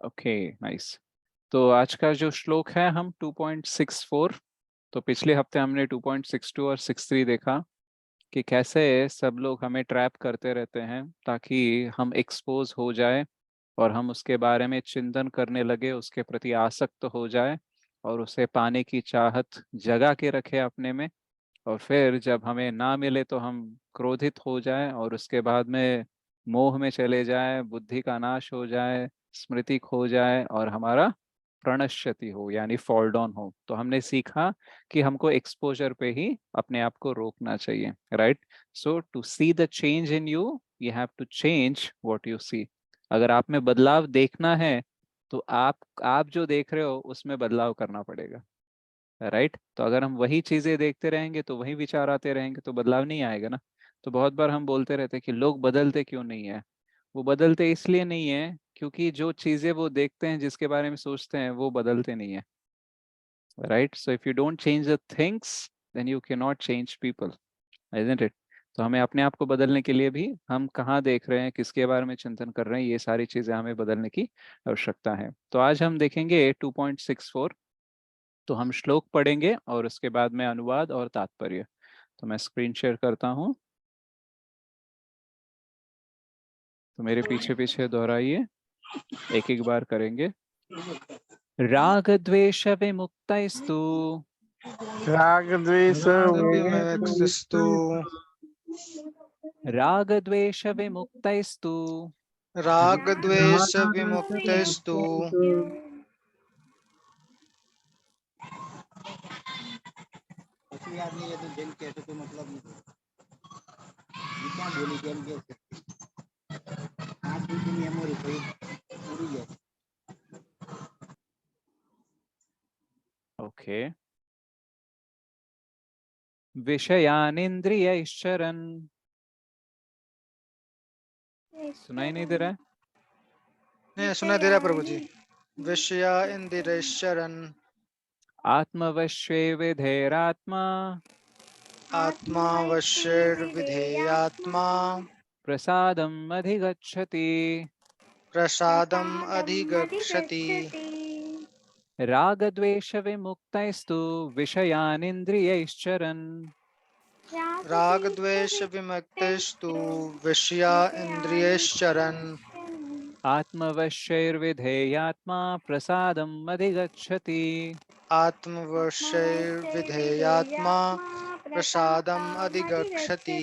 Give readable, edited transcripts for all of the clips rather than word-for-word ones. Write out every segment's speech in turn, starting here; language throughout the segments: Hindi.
Okay, nice. तो आज का जो श्लोक है हम 2.64। तो पिछले हफ्ते हमने 2.62 और 63 देखा कि कैसे सब लोग हमें ट्रैप करते रहते हैं ताकि हम एक्सपोज हो जाए और हम उसके बारे में चिंतन करने लगे, उसके प्रति आसक्त हो जाए और उसे पाने की चाहत जगा के रखे अपने में। और फिर जब हमें ना मिले तो हम क्रोधित हो जाएं और उसके बाद में मोह में चले जाएं, बुद्धि का नाश हो जाए, स्मृति खो जाए और हमारा प्रणश्यति हो यानी फॉल डाउन हो। तो हमने सीखा कि हमको एक्सपोजर पे ही अपने आप को रोकना चाहिए, right. So to see the change in you have to change what you see. अगर आप में बदलाव देखना है तो आप जो देख रहे हो उसमें बदलाव करना पड़ेगा, राइट। तो अगर हम वही चीजें देखते रहेंगे तो वही विचार आते रहेंगे तो बदलाव नहीं आएगा ना। तो बहुत बार हम बोलते रहते हैं कि लोग बदलते क्यों नहीं है। वो बदलते इसलिए नहीं है क्योंकि जो चीजें वो देखते हैं, जिसके बारे में सोचते हैं, वो बदलते नहीं है, right. So if you don't change the things then you can not change people, isn't it. तो हमें अपने आप को बदलने के लिए भी हम कहाँ देख रहे हैं, किसके बारे में चिंतन कर रहे हैं, ये सारी चीजें हमें बदलने की आवश्यकता है। तो आज हम देखेंगे 2.64। तो हम श्लोक पढ़ेंगे और उसके बाद में अनुवाद और तात्पर्य। तो मैं स्क्रीन शेयर करता हूँ, तो मेरे पीछे पीछे दोहराइए, एक एक बार करेंगे। राग द्वेष विमुक्तैस्तु राग द्वेष विमुक्तस्तु राग द्वेष विमुक्तैस्तु राग द्वेष विमुक्तस्तु ओके। विषयानिंद्रियैश्चरन्, सुनाई नहीं दे रहा है? नहीं सुना दे रहा है प्रभु जी। विषया इंद्रियश्चरन् आत्मवश्ये विधेरात्मा आत्मा वश्यैर्विधेयात्मा प्रसादम् अधिगच्छति। प्रसादम् अधिगच्छति। राग द्वेष विमुक्तैस्तु विषयानिंद्रियैश्चरन् राग द्वेष विमुक्तस्तु विषया इंद्रियश्चरन् आत्मवश्यैर्विधेयात्मा प्रसादम् अधिगच्छति। आत्मवश्यैर्विधेयात्मा प्रसादम् अधिगच्छति।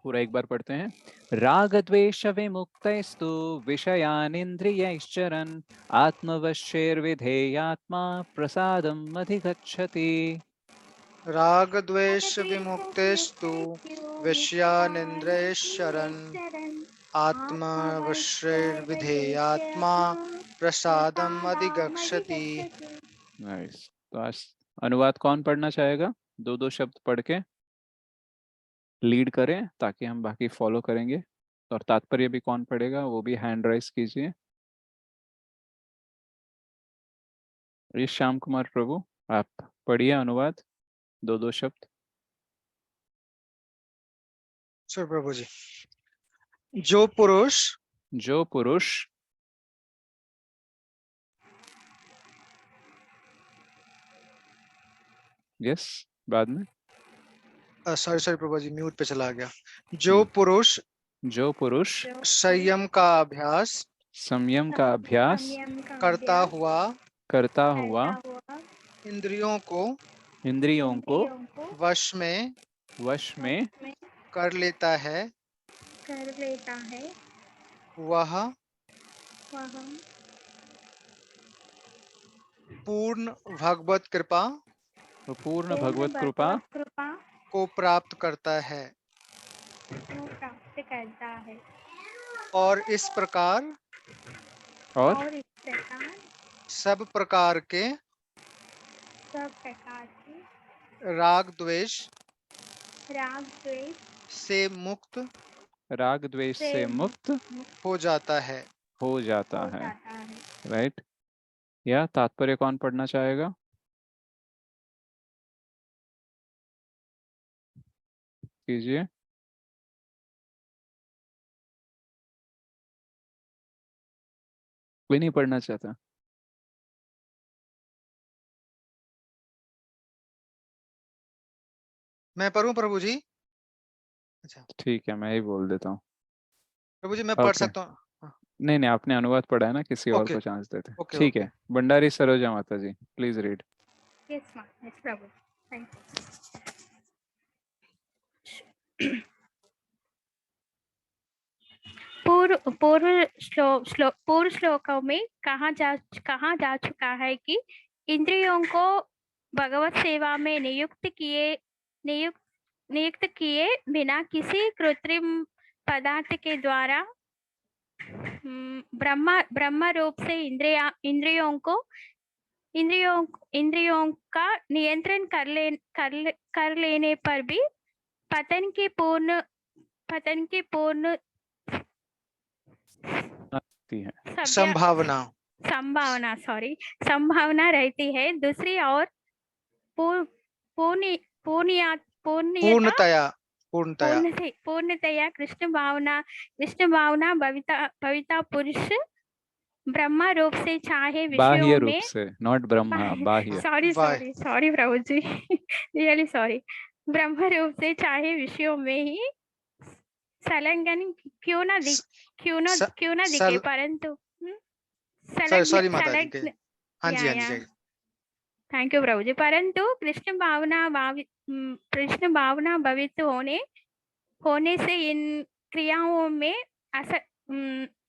पूरा एक बार पढ़ते हैं। राग द्वेष विमुक्तैस्तु विषयानिंद्रियैश्चरन् आत्मवश्यैर्विधेयात्मा प्रसादम् अधिगच्छति। राग द्वेष विमुक्तस्तु विषयानिन्द्रियश्चरन् आत्मवश्यैर्विधेयात्मा प्रसादम् अधिगच्छति। नाइस। तो आज अनुवाद कौन पढ़ना चाहेगा? दो दो शब्द पढ़ के लीड करें ताकि हम बाकी फॉलो करेंगे। और तात्पर्य भी कौन पढ़ेगा वो भी हैंड राइज कीजिए। ये श्याम कुमार प्रभु, आप पढ़िए अनुवाद, दो दो शब्द। सर प्रभु जी। जो पुरुष जो पुरुष यस, बाद में। सॉरी सॉरी प्रभु जी म्यूट पे चला गया। जो पुरुष जो पुरुष संयम का अभ्यास संयम का अभ्यास करता हुआ करता हुआ इंद्रियों को इंद्रियों को वश में वश में कर लेता है वह पूर्ण भगवत कृपा पूर्ण भगवत कृपा को प्राप्त करता है और इस प्रकार और सब प्रकार के राग द्वेष से मुक्त राग द्वेष से मुक्त हो जाता है। हो जाता है, राइट। या तात्पर्य कौन पढ़ना चाहेगा? कीजिए। कोई नहीं पढ़ना चाहता? मैं पढ़ूं प्रभु जी? अच्छा ठीक है, मैं ही बोल देता हूँ। प्रभु जी मैं पढ़ ओके, सकता हूँ? हाँ, नहीं नहीं, आपने अनुवाद पढ़ा है ना, किसी और ओके को चांस देते हैं। ओके ठीक ओके। है, भंडारी सरोजा माता ji, please read. Yes, ma'am. Yes, Prabhu. Thank you. पूर्व श्लोकों में कहा जा चुका है कि इंद्रियों को भगवत सेवा में नियुक्त किए बिना किसी कृत्रिम पदार्थ के द्वारा ब्रह्म रूप से इंद्रियों इंद्रियों का नियंत्रण कर लेने पर भी पतन की पूर्ण है संभावना संभावना रहती है। दूसरी ओर पूर्णिया पूर्णियता पूर्णतया पूर्णतया पूर्णतया कृष्ण भावना भविता पुरुष ब्रह्म रूप से चाहे बाह्य विषयों रूप में से, नॉट ब्रह्मा, बाह्य। सॉरी वाह प्रभु जी, रियली सॉरी। ब्रह्म रूप से चाहे विषयों में ही संलग्न क्यों ना दिखे, परंतु सॉरी माता जी के हाँ जी हाँ जी थैंक यू प्रभु जी। परंतु कृष्ण भावना भवित होने से इन क्रियाओं में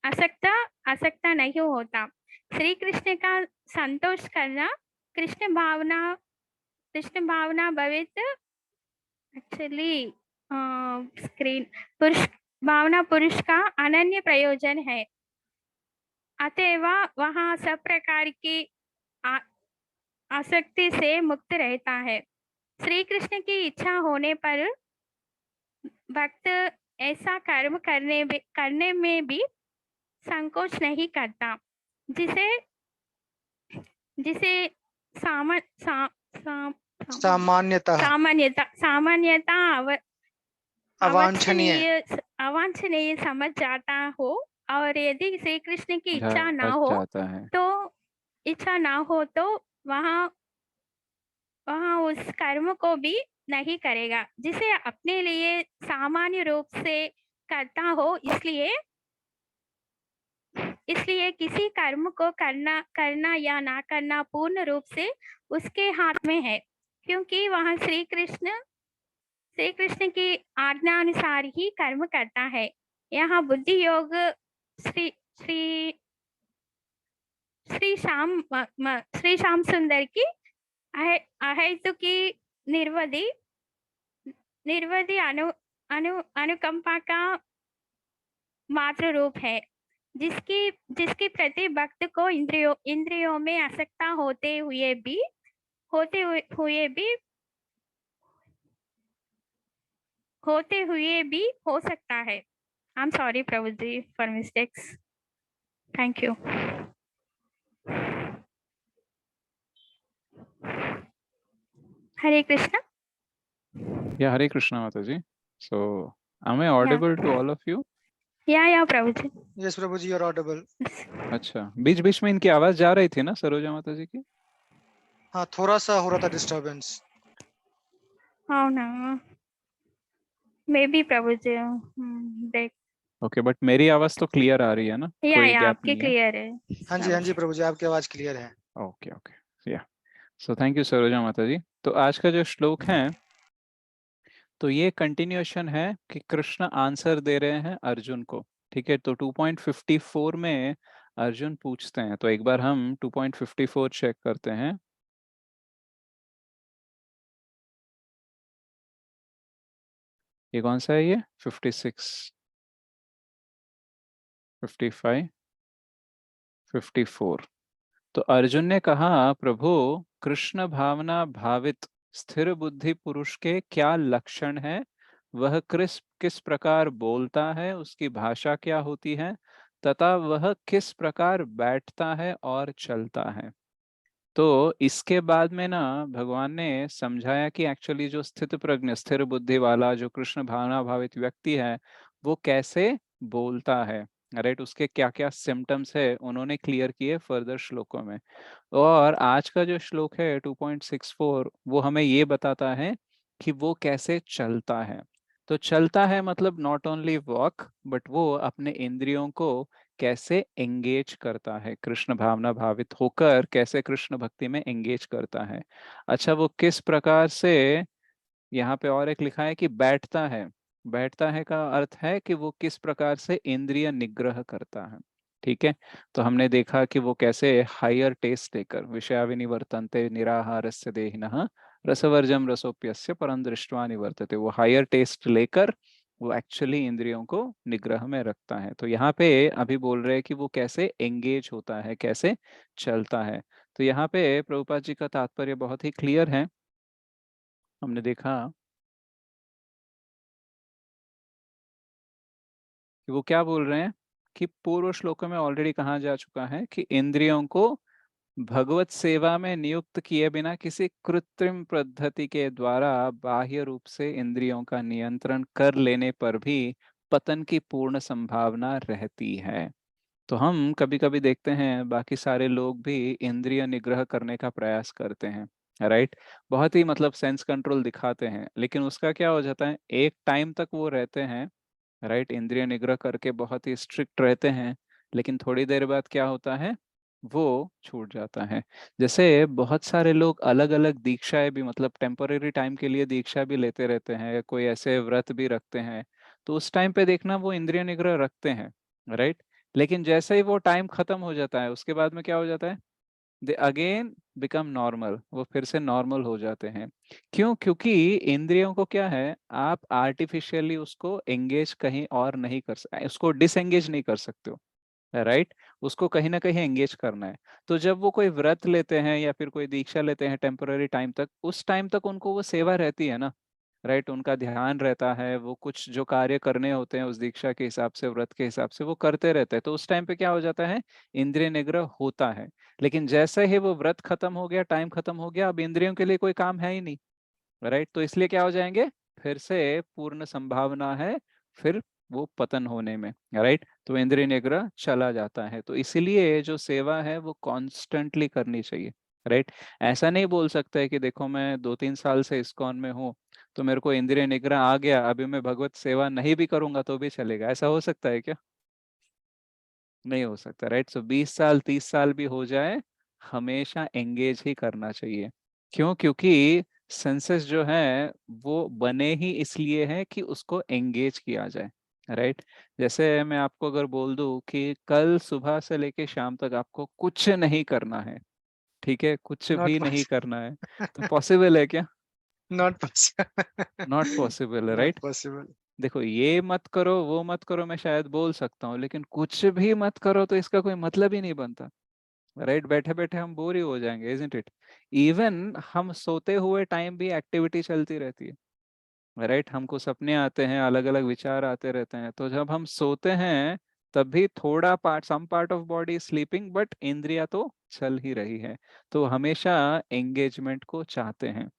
आसक्ता नहीं होता। श्री कृष्ण का संतोष करना कृष्ण भावना भवित एक्चुअली स्क्रीन पुरुष का अनन्य प्रयोजन है। अतएव वहाँ सब प्रकार की आसक्ति से मुक्त रहता है। श्री कृष्ण की इच्छा होने पर भक्त ऐसा कर्म करने में भी संकोच नहीं करता, जिसे सामान्यतः सामान्यता अवांछनीय अवांछनीय समझ जाता हो। और यदि श्री कृष्ण की इच्छा ना हो तो वहाँ उस कर्म को भी नहीं करेगा जिसे अपने लिए सामान्य रूप से करता हो। इसलिए किसी कर्म को करना या ना करना पूर्ण रूप से उसके हाथ में है, क्योंकि वह श्री कृष्ण की आज्ञा अनुसार ही कर्म करता है। यहाँ बुद्धि योग श्री श्री श्री श्याम सुंदर की अहेतु की निर्वधि अनुकंपा का मात्र रूप है, जिसकी प्रति भक्त को इंद्रियों में आसक्ता होते हुए भी हो सकता है। आई एम सॉरी प्रभु जी for mistakes. Thank you. Hare Krishna. या हरे कृष्णा माता जी। सो am I audible to all of you? या प्रभु जी। यस प्रभु जी, यू आर ऑडिबल। अच्छा, बीच बीच में इनकी आवाज जा रही थी ना सरोजा माता जी की? हाँ, थोड़ा सा हो रहा था डिस्टरबेंस। हाँ ना, मे बी प्रभु जी देख। ओके, बट मेरी आवाज तो क्लियर आ रही है ना? कोई गैप आपकी नहीं है? क्लियर है। हाँ जी प्रभु जी, आपकी आवाज क्लियर है। ओके ओके, या सो थैंक यू सरोजा माता जी। तो आज का जो श्लोक है तो ये कंटिन्यूएशन है कि कृष्ण आंसर दे रहे हैं अर्जुन को। ठीक है, तो 2.54 में अर्जुन पूछते हैं, तो एक बार हम 2.54 चेक करते हैं। ये कौन सा है? ये 56, 55, 54। तो अर्जुन ने कहा, प्रभु कृष्ण भावना भावित स्थिर बुद्धि पुरुष के क्या लक्षण है? वह किस प्रकार बोलता है, उसकी भाषा क्या होती है, तथा वह किस प्रकार बैठता है और चलता है। तो इसके बाद में ना भगवान ने समझाया कि एक्चुअली जो स्थित प्रज्ञ स्थिर बुद्धि वाला जो कृष्ण भावना भावित व्यक्ति है वो कैसे बोलता है। राइट, उसके क्या क्या सिम्टम्स है उन्होंने क्लियर किए फर्दर श्लोकों में। और आज का जो श्लोक है 2.64 वो हमें ये बताता है कि वो कैसे चलता है। तो चलता है मतलब नॉट ओनली वॉक, बट वो अपने इंद्रियों को कैसे एंगेज करता है, कृष्ण भावना भावित होकर कैसे कृष्ण भक्ति में एंगेज करता है। अच्छा, वो किस प्रकार से, यहाँ पे और एक लिखा है कि बैठता है। बैठता है का अर्थ है कि वो किस प्रकार से इंद्रिय निग्रह करता है। ठीक है, तो हमने देखा कि वो कैसे हायर टेस्ट लेकर, विषया विनिवर्तन्ते निराहारस्य देहिनः रसवर्जम रसोप्यस्य परं दृष्ट्वा निवर्तते, वो हायर टेस्ट लेकर वो एक्चुअली इंद्रियों को निग्रह में रखता है। तो यहाँ पे अभी बोल रहे हैं कि वो कैसे एंगेज होता है, कैसे चलता है। तो यहाँ पे प्रभुपाद जी का तात्पर्य बहुत ही क्लियर है। हमने देखा कि वो क्या बोल रहे हैं कि पूर्व श्लोकों में ऑलरेडी कहा जा चुका है कि इंद्रियों को भगवत सेवा में नियुक्त किए बिना किसी कृत्रिम पद्धति के द्वारा बाह्य रूप से इंद्रियों का नियंत्रण कर लेने पर भी पतन की पूर्ण संभावना रहती है। तो हम कभी कभी देखते हैं बाकी सारे लोग भी इंद्रिय निग्रह करने का प्रयास करते हैं, राइट, बहुत ही मतलब सेंस कंट्रोल दिखाते हैं, लेकिन उसका क्या हो जाता है, एक टाइम तक वो रहते हैं, राइट, इंद्रिय निग्रह करके बहुत ही स्ट्रिक्ट रहते हैं, लेकिन थोड़ी देर बाद क्या होता है, वो छूट जाता है। जैसे बहुत सारे लोग अलग अलग दीक्षाएं भी, मतलब टेम्पररी टाइम के लिए दीक्षा भी लेते रहते हैं, कोई ऐसे व्रत भी रखते हैं, तो उस टाइम पे देखना वो इंद्रिय निग्रह रखते हैं, राइट, लेकिन जैसे ही वो टाइम खत्म हो जाता है उसके बाद में क्या हो जाता है, दे अगेन बिकम नॉर्मल, वो फिर से नॉर्मल हो जाते हैं। क्यों? क्योंकि इंद्रियों को क्या है, आप आर्टिफिशियली उसको एंगेज कहीं और नहीं कर सकते, उसको डिसएंगेज नहीं कर सकते हो, राइट, उसको कहीं ना कहीं एंगेज करना है। तो जब वो कोई व्रत लेते हैं या फिर कोई दीक्षा लेते हैं टेम्पररी टाइम तक, उस टाइम तक उनको वो सेवा रहती है ना, राइट, उनका ध्यान रहता है, वो कुछ जो कार्य करने होते हैं उस दीक्षा के हिसाब से, व्रत के हिसाब से वो करते रहते हैं, तो उस टाइम पे क्या हो जाता है, इंद्रिय निग्रह होता है। लेकिन जैसे ही वो व्रत खत्म हो गया, टाइम खत्म हो गया, अब इंद्रियों के लिए कोई काम है ही नहीं, राइट, तो इसलिए क्या हो जाएंगे, फिर से पूर्ण संभावना है फिर वो पतन होने में, राइट, तो इंद्रिय निग्रह चला जाता है। तो इसीलिए जो सेवा है वो कॉन्स्टेंटली करनी चाहिए, राइट। ऐसा नहीं बोल सकता है कि देखो मैं 2-3 साल से इस्कॉन में हूँ तो मेरे को इंद्रिय निग्रह आ गया, अभी मैं भगवत सेवा नहीं भी करूंगा तो भी चलेगा, ऐसा हो सकता है क्या? नहीं हो सकता, राइट। सो 20 साल 30 साल भी हो जाए, हमेशा एंगेज ही करना चाहिए। क्यों? क्योंकि सेंसेस जो है वो बने ही इसलिए है कि उसको एंगेज किया जाए, राइट। जैसे मैं आपको अगर बोल दूं कि कल सुबह से लेके शाम तक आपको कुछ नहीं करना है, ठीक है, कुछ नॉट भी नहीं करना है, तो पॉसिबल। पॉसिबल है क्या? Not possible. Not possible, not right. Possible. देखो, ये मत करो वो मत करो मैं शायद बोल सकता हूँ, लेकिन कुछ भी मत करो तो इसका कोई मतलब ही नहीं बनता, राइट। बैठे बैठे हम बोर ही हो जाएंगे, इजंट इट। इवन हम सोते हुए टाइम भी एक्टिविटी चलती रहती है, राइट। हमको सपने आते हैं, अलग अलग विचार आते रहते हैं, तो जब हम सोते हैं तब भी थोड़ा part, some part of body sleeping, but इंद्रिया तो चल ही रही है। तो हमेशा एंगेजमेंट को चाहते हैं।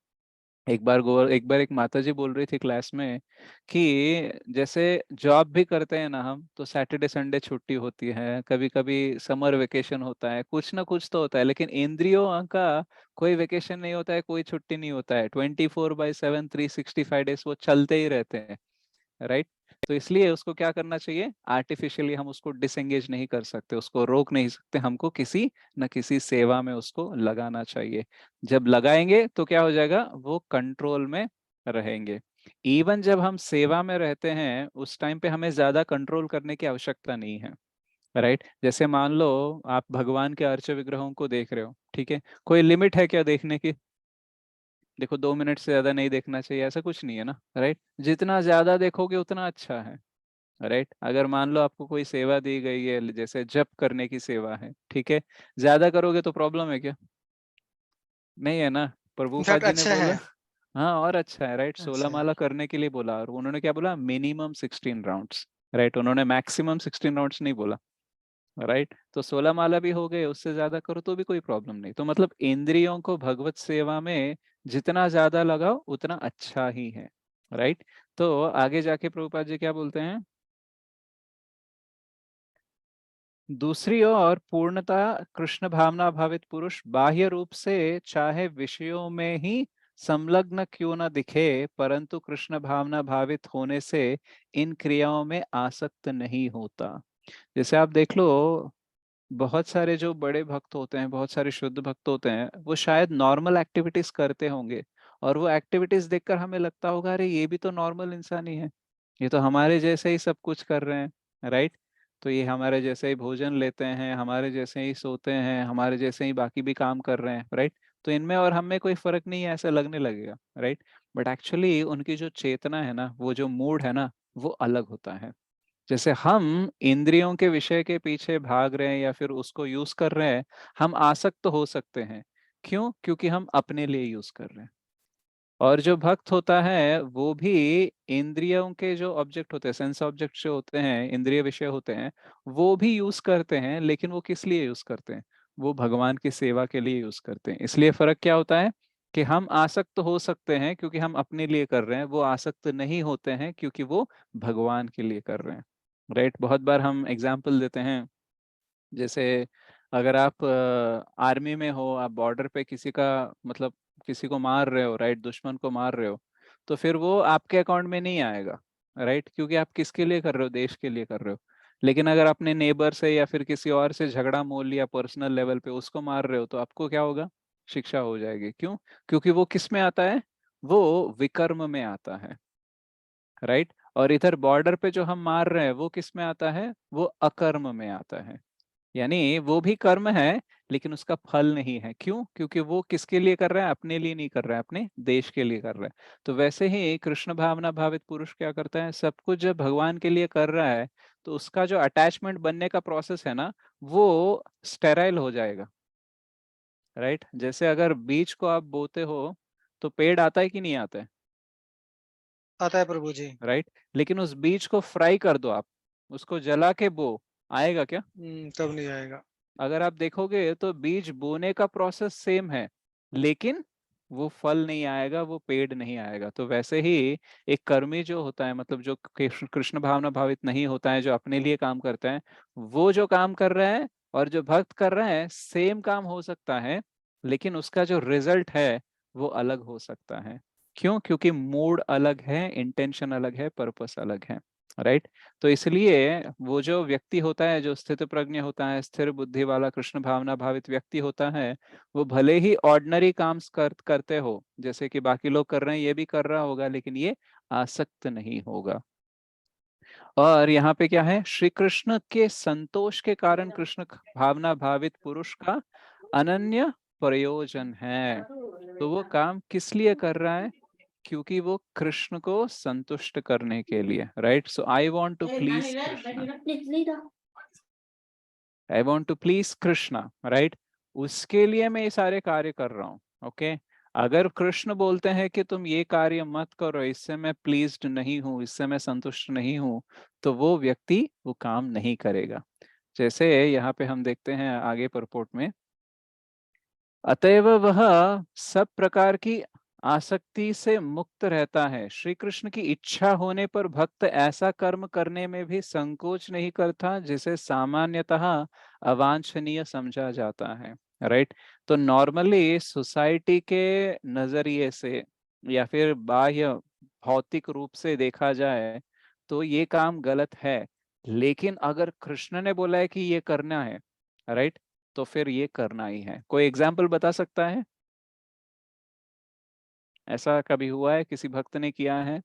एक बार एक माता जी बोल रही थी क्लास में कि जैसे जॉब भी करते हैं ना हम, तो सैटरडे संडे छुट्टी होती है, कभी कभी समर वेकेशन होता है, कुछ ना कुछ तो होता है, लेकिन इंद्रियों का कोई वेकेशन नहीं होता है, कोई छुट्टी नहीं होता है, 24/7 365 डेज वो चलते ही रहते हैं, राइट। तो इसलिए उसको क्या करना चाहिए, आर्टिफिशियली हम उसको डिसएंगेज नहीं कर सकते, उसको रोक नहीं सकते, हमको किसी न किसी सेवा में उसको लगाना चाहिए। जब लगाएंगे तो क्या हो जाएगा, वो कंट्रोल में रहेंगे। इवन जब हम सेवा में रहते हैं उस टाइम पे हमें ज्यादा कंट्रोल करने की आवश्यकता नहीं है, राइट। जैसे मान लो आप भगवान के अर्च विग्रहों को देख रहे हो, ठीक है, कोई लिमिट है क्या देखने की? देखो 2 मिनट से ज्यादा नहीं देखना चाहिए, ऐसा कुछ नहीं है ना, राइट। जितना ज्यादा देखोगे उतना अच्छा है, राइट। अगर मान लो आपको कोई सेवा दी गई है, जैसे जप करने की सेवा है, ठीक है, ज्यादा करोगे तो प्रॉब्लम है क्या? नहीं है ना। प्रभुपाद नॉट जी ने अच्छा है। बोला, हाँ और अच्छा है, राइट, 16 अच्छा है। माला करने के लिए बोला, और उन्होंने क्या बोला, मिनिमम 16 राउंड्स, राइट, उन्होंने मैक्सिमम 16 राउंड्स नहीं बोला, राइट। तो 16 माला भी हो गए, उससे ज्यादा करो तो भी कोई प्रॉब्लम नहीं। तो मतलब इंद्रियों को भगवत सेवा में जितना ज्यादा लगाओ उतना अच्छा ही है, राइट। तो आगे जाके प्रभुपाद जी क्या बोलते हैं, दूसरी ओर पूर्णतः कृष्ण भावना भावित पुरुष बाह्य रूप से चाहे विषयों में ही संलग्न क्यों न दिखे, परंतु कृष्ण भावना भावित होने से इन क्रियाओं में आसक्त नहीं होता। जैसे आप देख लो, बहुत सारे जो बड़े भक्त होते हैं, बहुत सारे शुद्ध भक्त होते हैं, वो शायद नॉर्मल एक्टिविटीज करते होंगे, और वो एक्टिविटीज देखकर हमें लगता होगा अरे ये भी तो नॉर्मल इंसान ही है, ये तो हमारे जैसे ही सब कुछ कर रहे हैं, राइट। तो ये हमारे जैसे ही भोजन लेते हैं, हमारे जैसे ही सोते हैं, हमारे जैसे ही बाकी भी काम कर रहे हैं, राइट। तो इनमें और हम में कोई फर्क नहीं है ऐसा लगने लगेगा, राइट। बट एक्चुअली उनकी जो चेतना है ना, वो जो मूड है ना, वो अलग होता है। जैसे हम इंद्रियों के विषय के पीछे भाग रहे हैं या फिर उसको यूज कर रहे हैं, हम आसक्त हो सकते हैं। क्यों? क्योंकि हम अपने लिए यूज कर रहे हैं। और जो भक्त होता है वो भी इंद्रियों के जो ऑब्जेक्ट होते हैं, सेंस ऑब्जेक्ट जो होते हैं, इंद्रिय विषय होते हैं, वो भी यूज करते हैं, लेकिन वो किस लिए यूज करते हैं? वो भगवान की सेवा के लिए यूज करते हैं। इसलिए फर्क क्या होता है कि हम आसक्त हो सकते हैं क्योंकि हम अपने लिए कर रहे हैं, वो आसक्त नहीं होते हैं क्योंकि वो भगवान के लिए कर रहे हैं, राइट। बहुत बार हम एग्जाम्पल देते हैं, जैसे अगर आप आर्मी में हो, आप बॉर्डर पे किसी का मतलब किसी को मार रहे हो, राइट, दुश्मन को मार रहे हो, तो फिर वो आपके अकाउंट में नहीं आएगा, राइट, क्योंकि आप किसके लिए कर रहे हो? देश के लिए कर रहे हो। लेकिन अगर अपने नेबर से या फिर किसी और से झगड़ा मोल लिया, पर्सनल लेवल पे उसको मार रहे हो, तो आपको क्या होगा? शिक्षा हो जाएगी। क्यों? क्योंकि वो किस में आता है? वो विकर्म में आता है, राइट। और इधर बॉर्डर पे जो हम मार रहे हैं वो किस में आता है? वो अकर्म में आता है। यानी वो भी कर्म है, लेकिन उसका फल नहीं है। क्यों? क्योंकि वो किसके लिए कर रहा है? अपने लिए नहीं कर रहा है, अपने देश के लिए कर रहा है। तो वैसे ही कृष्ण भावना भावित पुरुष क्या करता है? सब कुछ जब भगवान के लिए कर रहा है, तो उसका जो अटैचमेंट बनने का प्रोसेस है ना, वो स्टेराइल हो जाएगा, राइट। जैसे अगर बीज को आप बोते हो तो पेड़ आता है कि नहीं आता है? आता है प्रभु जी। राइट। लेकिन उस बीज को फ्राई कर दो आप, उसको जला के बो, आएगा क्या? तब नहीं आएगा। अगर आप देखोगे तो बीज बोने का प्रोसेस सेम है, लेकिन वो फल नहीं आएगा, वो पेड़ नहीं आएगा। तो वैसे ही एक कर्मी जो होता है, मतलब जो कृष्ण कृष्ण भावना भावित नहीं होता है, जो अपने लिए काम करता है, वो जो काम कर रहा है और जो भक्त कर रहा है, सेम काम हो सकता है, लेकिन उसका जो रिजल्ट है वो अलग हो सकता है। क्यों? क्योंकि मूड अलग है, इंटेंशन अलग है, पर्पस अलग है, राइट। तो इसलिए वो जो व्यक्ति होता है, जो स्थित प्रज्ञ होता है, स्थिर बुद्धि वाला कृष्ण भावना भावित व्यक्ति होता है, वो भले ही ऑर्डिनरी काम करते हो, जैसे कि बाकी लोग कर रहे हैं, ये भी कर रहा होगा, लेकिन ये आसक्त नहीं होगा। और यहाँ पे क्या है? श्री कृष्ण के संतोष के कारण कृष्ण भावना भावित पुरुष का अनन्य प्रयोजन है। तो वो काम किस लिए कर रहा है? क्योंकि वो कृष्ण को संतुष्ट करने के लिए, right. So I want to please Krishna, I want to please Krishna, right. उसके लिए मैं ये सारे कार्य कर रहा हूँ, ओके। अगर कृष्ण बोलते हैं कि तुम ये कार्य मत करो, इससे मैं प्लीज्ड नहीं हूँ, इससे मैं संतुष्ट नहीं हूँ, तो वो व्यक्ति वो काम नहीं करेगा। जैसे यहाँ पे हम देखते हैं आगे परपोर्ट में, अतएव वह सब प्रकार की आसक्ति से मुक्त रहता है। श्री कृष्ण की इच्छा होने पर भक्त ऐसा कर्म करने में भी संकोच नहीं करता, जिसे सामान्यतः अवांछनीय समझा जाता है, राइट। तो नॉर्मली सोसाइटी के नजरिए से या फिर बाह्य भौतिक रूप से देखा जाए तो ये काम गलत है, लेकिन अगर कृष्ण ने बोला है कि ये करना है, राइट, तो फिर ये करना ही है। कोई एग्जाम्पल बता सकता है? ऐसा कभी हुआ है किसी भक्त ने किया है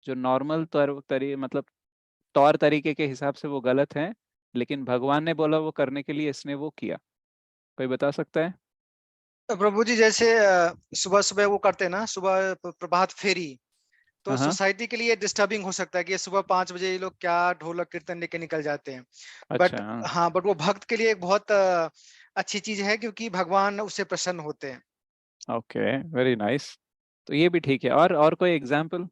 जो नॉर्मल मतलब तौर तरीके के हिसाब से वो गलत है, लेकिन भगवान ने बोला वो करने के लिए इसने वो किया? कोई बता सकता है? तो प्रभु जी जैसे सुबह सुबह वो करते हैं ना, सुबह प्रभात फेरी, तो हाँ। सोसाइटी के लिए डिस्टर्बिंग हो सकता है कि ये सुबह 5 बजे ये लोग क्या ढोलक कीर्तन लेके निकल जाते हैं। अच्छा, बट हाँ। हाँ, बट वो भक्त के लिए एक बहुत अच्छी चीज है, क्योंकि भगवान उससे प्रसन्न होते हैं। Okay, very nice. तो ये भी ठीक है। और कोई एग्जाम्पल?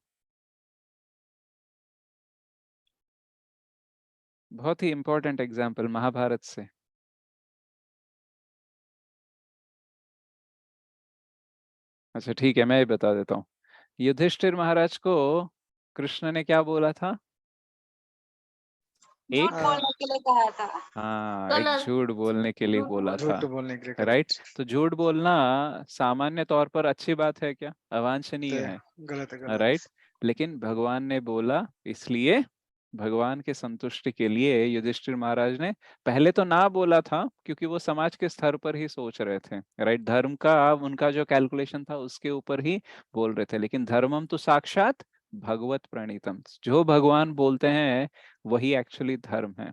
बहुत ही इंपॉर्टेंट एग्जाम्पल महाभारत से। अच्छा ठीक है, मैं ही बता देता हूँ। युधिष्ठिर महाराज को कृष्ण ने क्या बोला था? एक बोलने के लिए कहा था। हाँ एक झूठ बोलने के लिए बोला था, झूठ बोलने के लिए राइट। correct। तो झूठ बोलना सामान्य तौर पर अच्छी बात है क्या? अवांछनीय है, गलत है, गलत। राइट। लेकिन भगवान ने बोला, इसलिए भगवान के संतुष्टि के लिए युधिष्ठिर महाराज ने पहले तो ना बोला था, क्योंकि वो समाज के स्तर पर ही सोच रहे थे, राइट। धर्म का उनका जो कैलकुलेशन था उसके ऊपर ही बोल रहे थे। लेकिन धर्मम तो साक्षात भगवत प्रणीतम, जो भगवान बोलते हैं वही एक्चुअली धर्म है,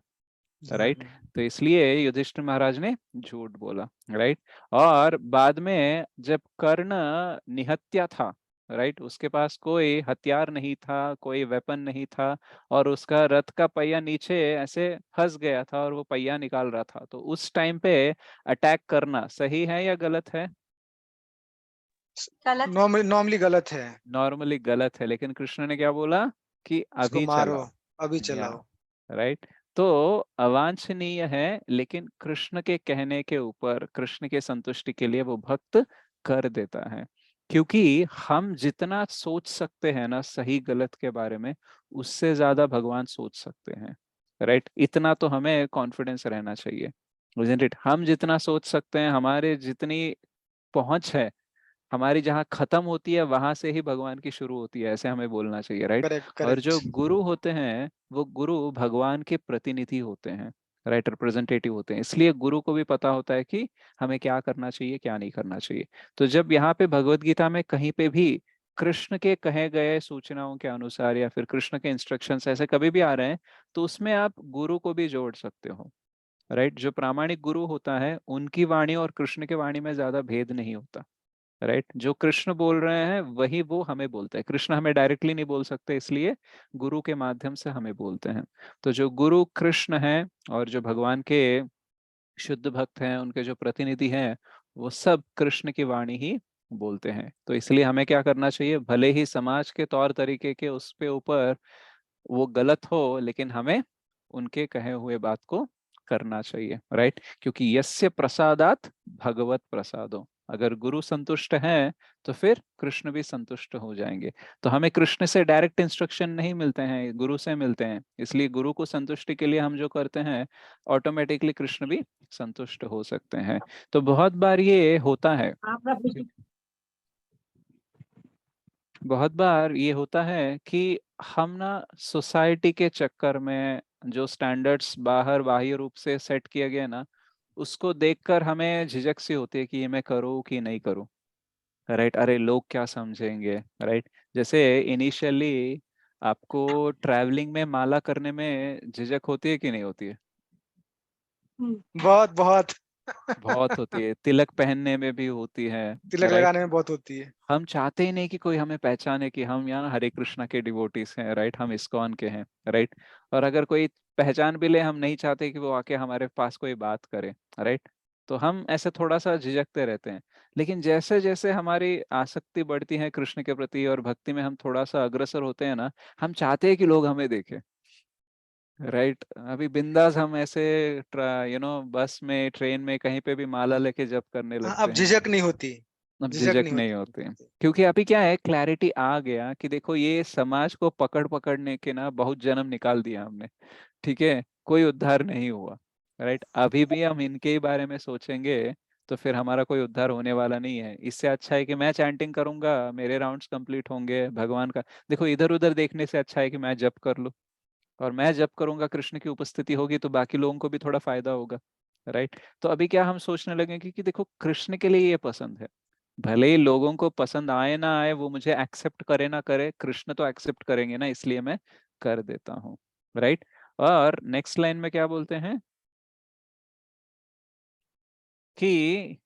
राइट। तो इसलिए युधिष्ठिर महाराज ने झूठ बोला, राइट। और बाद में जब कर्ण निहत्या था, राइट, उसके पास कोई हथियार नहीं था, कोई वेपन नहीं था, और उसका रथ का पहिया नीचे ऐसे फंस गया था और वो पहिया निकाल रहा था, तो उस टाइम पे अटैक करना सही है या गलत है? गलत। नॉर्मली गलत है। नॉर्मली गलत है, लेकिन कृष्ण ने क्या बोला कि उसको अभी मारो, चलाओ, अभी या चलाओ। राइट। तो अवांछनीय है, लेकिन कृष्ण के कहने के ऊपर, कृष्ण के संतुष्टि के लिए वो भक्त कर देता है। क्योंकि हम जितना सोच सकते हैं ना सही गलत के बारे में, उससे ज्यादा भगवान सोच सकते हैं, राइट। इतना तो हमें कॉन्फिडेंस रहना चाहिए, isn't it? हम जितना सोच सकते हैं, हमारे जितनी पहुंच है, हमारी जहाँ खत्म होती है वहां से ही भगवान की शुरू होती है, ऐसे हमें बोलना चाहिए, राइट। करेक्ट, और जो करेक्ट। गुरु होते हैं वो गुरु भगवान के प्रतिनिधि होते हैं, राइट, रिप्रेजेंटेटिव होते हैं। इसलिए गुरु को भी पता होता है कि हमें क्या करना चाहिए, क्या नहीं करना चाहिए। तो जब यहाँ पे भगवत गीता में कहीं पे भी कृष्ण के कहे गए सूचनाओं के अनुसार या फिर कृष्ण के इंस्ट्रक्शंस ऐसे कभी भी आ रहे हैं, तो उसमें आप गुरु को भी जोड़ सकते हो, राइट। जो प्रामाणिक गुरु होता है उनकी वाणी और कृष्ण की वाणी में ज्यादा भेद नहीं होता, राइट। जो कृष्ण बोल रहे हैं वही वो हमें बोलते हैं, कृष्ण हमें डायरेक्टली नहीं बोल सकते, इसलिए गुरु के माध्यम से हमें बोलते हैं। तो जो गुरु कृष्ण हैं और जो भगवान के शुद्ध भक्त हैं, उनके जो प्रतिनिधि हैं, वो सब कृष्ण की वाणी ही बोलते हैं। तो इसलिए हमें क्या करना चाहिए, भले ही समाज के तौर तरीके के उस पे ऊपर वो गलत हो, लेकिन हमें उनके कहे हुए बात को करना चाहिए, राइट। क्योंकि यस्य प्रसादात भगवत प्रसादो, अगर गुरु संतुष्ट हैं तो फिर कृष्ण भी संतुष्ट हो जाएंगे। तो हमें कृष्ण से डायरेक्ट इंस्ट्रक्शन नहीं मिलते हैं, गुरु से मिलते हैं। इसलिए गुरु को संतुष्टि के लिए हम जो करते हैं, ऑटोमेटिकली कृष्ण भी संतुष्ट हो सकते हैं। तो बहुत बार ये होता है, बहुत बार ये होता है कि हम ना सोसाइटी के चक्कर में जो स्टैंडर्ड्स बाहर बाह्य रूप से सेट किया गया ना, उसको देखकर हमें झिझक सी होती है कि ये मैं करूँ कि नहीं करूँ, राइट। अरे लोग क्या समझेंगे, राइट। जैसे इनिशियली आपको ट्रैवलिंग में माला करने में झिझक होती है कि नहीं होती है? बहुत बहुत। बहुत होती है, तिलक पहनने में भी होती है, तिलक राइट। लगाने में बहुत होती है। हम चाहते ही नहीं कि कोई हमें पहचाने कि हम यहाँ हरे कृष्णा के डिवोटीज हैं, राइट, हम इस्कॉन के हैं, राइट। और अगर कोई पहचान भी ले, हम नहीं चाहते कि वो आके हमारे पास कोई बात करे, राइट। तो हम ऐसे थोड़ा सा झिझकते रहते हैं। लेकिन जैसे जैसे हमारी आसक्ति बढ़ती है कृष्ण के प्रति और भक्ति में हम थोड़ा सा अग्रसर होते हैं ना, हम चाहते हैं कि लोग हमें देखें, राइट। अभी बिंदास हम ऐसे बस में, ट्रेन में, कहीं पे भी माला लेके जप करने हाँ, लगते अब हैं। झिझक नहीं होती। अब झिझक झिझक नहीं नहीं होती। होते, क्योंकि अभी क्या है, क्लैरिटी आ गया कि देखो ये समाज को पकड़ पकड़ने के ना बहुत जन्म निकाल दिया हमने, ठीक है, कोई उद्धार नहीं हुआ, राइट। अभी भी हम इनके ही बारे में सोचेंगे तो फिर हमारा कोई उद्धार होने वाला नहीं है। इससे अच्छा है कि मैं चैंटिंग करूंगा, मेरे राउंड्स कंप्लीट होंगे, भगवान का देखो इधर उधर देखने से अच्छा है कि मैं जप कर लूं, और मैं जप करूंगा, कृष्ण की उपस्थिति होगी तो बाकी लोगों को भी थोड़ा फायदा होगा, राइट। तो अभी क्या हम सोचने लगे कि देखो कृष्ण के लिए ये पसंद है, भले ही लोगों को पसंद आए ना आए, वो मुझे एक्सेप्ट करे ना करे, कृष्ण तो एक्सेप्ट करेंगे ना, इसलिए मैं कर देता हूँ, राइट। और नेक्स्ट लाइन में क्या बोलते हैं कि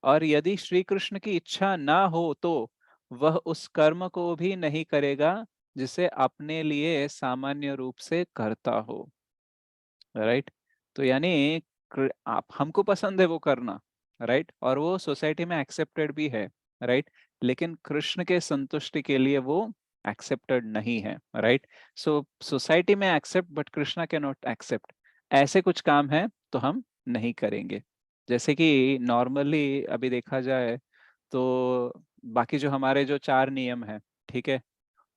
और यदि श्री कृष्ण की इच्छा ना हो तो वह उस कर्म को भी नहीं करेगा जिसे अपने लिए सामान्य रूप से करता हो, राइट। तो यानी आप, हमको पसंद है वो करना, राइट, और वो सोसाइटी में एक्सेप्टेड भी है, राइट। लेकिन कृष्ण के संतुष्टि के लिए वो एक्सेप्टेड नहीं है, राइट। सो सोसाइटी में accept but Krishna can not accept, ऐसे कुछ काम है तो हम नहीं करेंगे। जैसे कि नॉर्मली अभी देखा जाए तो बाकी जो हमारे जो 4 नियम है, ठीक है,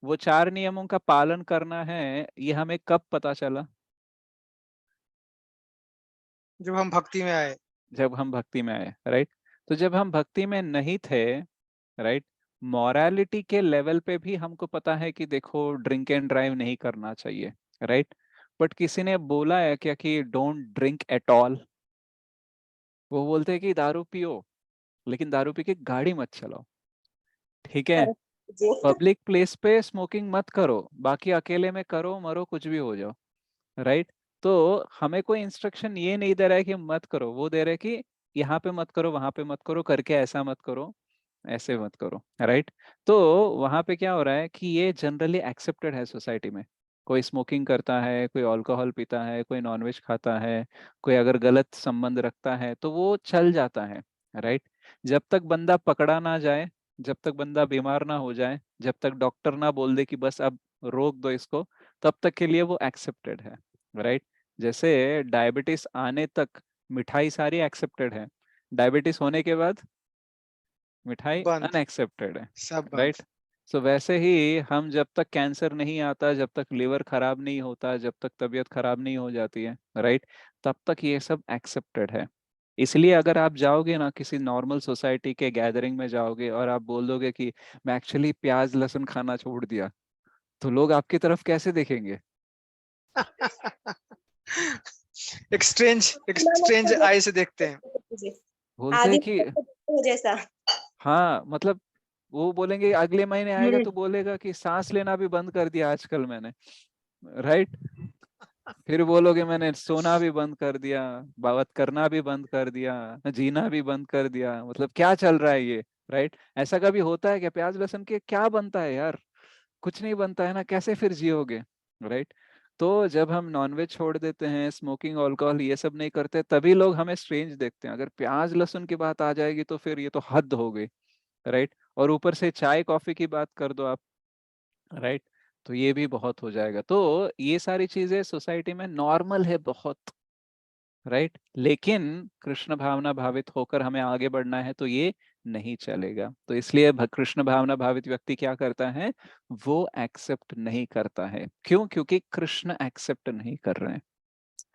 वो 4 नियमों का पालन करना है, ये हमें कब पता चला? जब हम भक्ति में आए। जब हम भक्ति में आए, राइट। तो जब हम भक्ति में नहीं थे, राइट, मॉरालिटी के लेवल पे भी हमको पता है कि देखो ड्रिंक एंड ड्राइव नहीं करना चाहिए, राइट। बट किसी ने बोला है क्या कि डोंट ड्रिंक एट ऑल? वो बोलते हैं कि दारू पियो, लेकिन दारू पी के गाड़ी मत चलाओ, ठीक है। जी। पब्लिक प्लेस पे स्मोकिंग मत करो, बाकी अकेले में करो, मरो, कुछ भी हो जाओ, राइट। तो हमें कोई इंस्ट्रक्शन ये नहीं दे रहा है कि मत करो, वो दे रहा है कि यहाँ पे मत करो, वहां पे मत करो, करके ऐसा मत करो, ऐसे मत करो, राइट। तो वहां पे क्या हो रहा है कि ये जनरली एक्सेप्टेड है सोसाइटी में। कोई स्मोकिंग करता है, कोई अल्कोहल पीता है, कोई नॉनवेज खाता है, कोई अगर गलत संबंध रखता है तो वो चल जाता है, राइट। जब तक बंदा पकड़ा ना जाए, जब तक बंदा बीमार ना हो जाए, जब तक डॉक्टर ना बोल दे कि बस अब रोक दो इसको, तब तक के लिए वो एक्सेप्टेड है, राइट। जैसे डायबिटीज आने तक मिठाई सारी एक्सेप्टेड है, डायबिटीज होने के बाद मिठाई बंद, अनएक्सेप्टेड है, सब बंद। राइट। सो वैसे ही हम जब तक कैंसर नहीं आता, जब तक लिवर खराब नहीं होता, जब तक तबीयत खराब नहीं हो जाती है, राइट, तब तक ये सब एक्सेप्टेड है। इसलिए अगर आप जाओगे ना किसी नॉर्मल सोसाइटी के गैदरिंग में जाओगे और आप बोल दोगे कि मैं एक्चुअली प्याज लहसुन खाना छोड़ दिया, तो लोग आपकी तरफ कैसे देखेंगे? एक स्ट्रेंज आई से देखते हैं। जी। बोलते हैं आदि कि जैसा। हाँ, मतलब वो बोलेंगे अगले महीने आएगा तो बोलेगा कि सांस लेना भी बंद कर दिया आजकल मैंने, राइट। फिर बोलोगे मैंने सोना भी बंद कर दिया, बात करना भी बंद कर दिया, जीना भी बंद कर दिया, मतलब क्या चल रहा है ये, राइट। ऐसा कभी होता है क्या? प्याज लहसुन के क्या बनता है यार? कुछ नहीं बनता है ना, कैसे फिर जियोगे, राइट। तो जब हम नॉनवेज छोड़ देते हैं, स्मोकिंग अल्कोहल ये सब नहीं करते, तभी लोग हमें स्ट्रेंज देखते हैं। अगर प्याज लहसुन की बात आ जाएगी तो फिर ये तो हद हो गई, राइट। और ऊपर से चाय कॉफी की बात कर दो आप, राइट, तो ये भी बहुत हो जाएगा। तो ये सारी चीजें सोसाइटी में नॉर्मल है बहुत, राइट। लेकिन कृष्ण भावना भावित होकर हमें आगे बढ़ना है तो ये नहीं चलेगा। तो इसलिए कृष्ण भावना भावित व्यक्ति क्या करता है? वो एक्सेप्ट नहीं करता है। क्यों? क्योंकि कृष्ण एक्सेप्ट नहीं कर रहे हैं,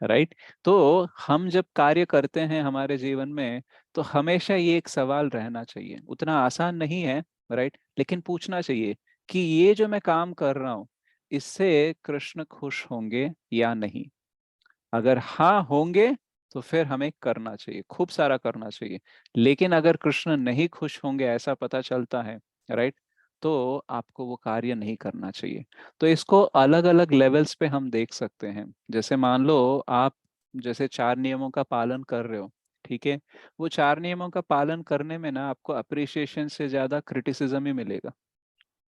राइट। तो हम जब कार्य करते हैं हमारे जीवन में, तो हमेशा ये एक सवाल रहना चाहिए, उतना आसान नहीं है, राइट, लेकिन पूछना चाहिए कि ये जो मैं काम कर रहा हूं, इससे कृष्ण खुश होंगे या नहीं। अगर हाँ होंगे तो फिर हमें करना चाहिए, खूब सारा करना चाहिए। लेकिन अगर कृष्ण नहीं खुश होंगे ऐसा पता चलता है, राइट, तो आपको वो कार्य नहीं करना चाहिए। तो इसको अलग अलग लेवल्स पे हम देख सकते हैं। जैसे मान लो आप जैसे 4 नियमों का पालन कर रहे हो, ठीक है। वो 4 नियमों का पालन करने में ना आपको अप्रिसिएशन से ज्यादा क्रिटिसिज्म ही मिलेगा।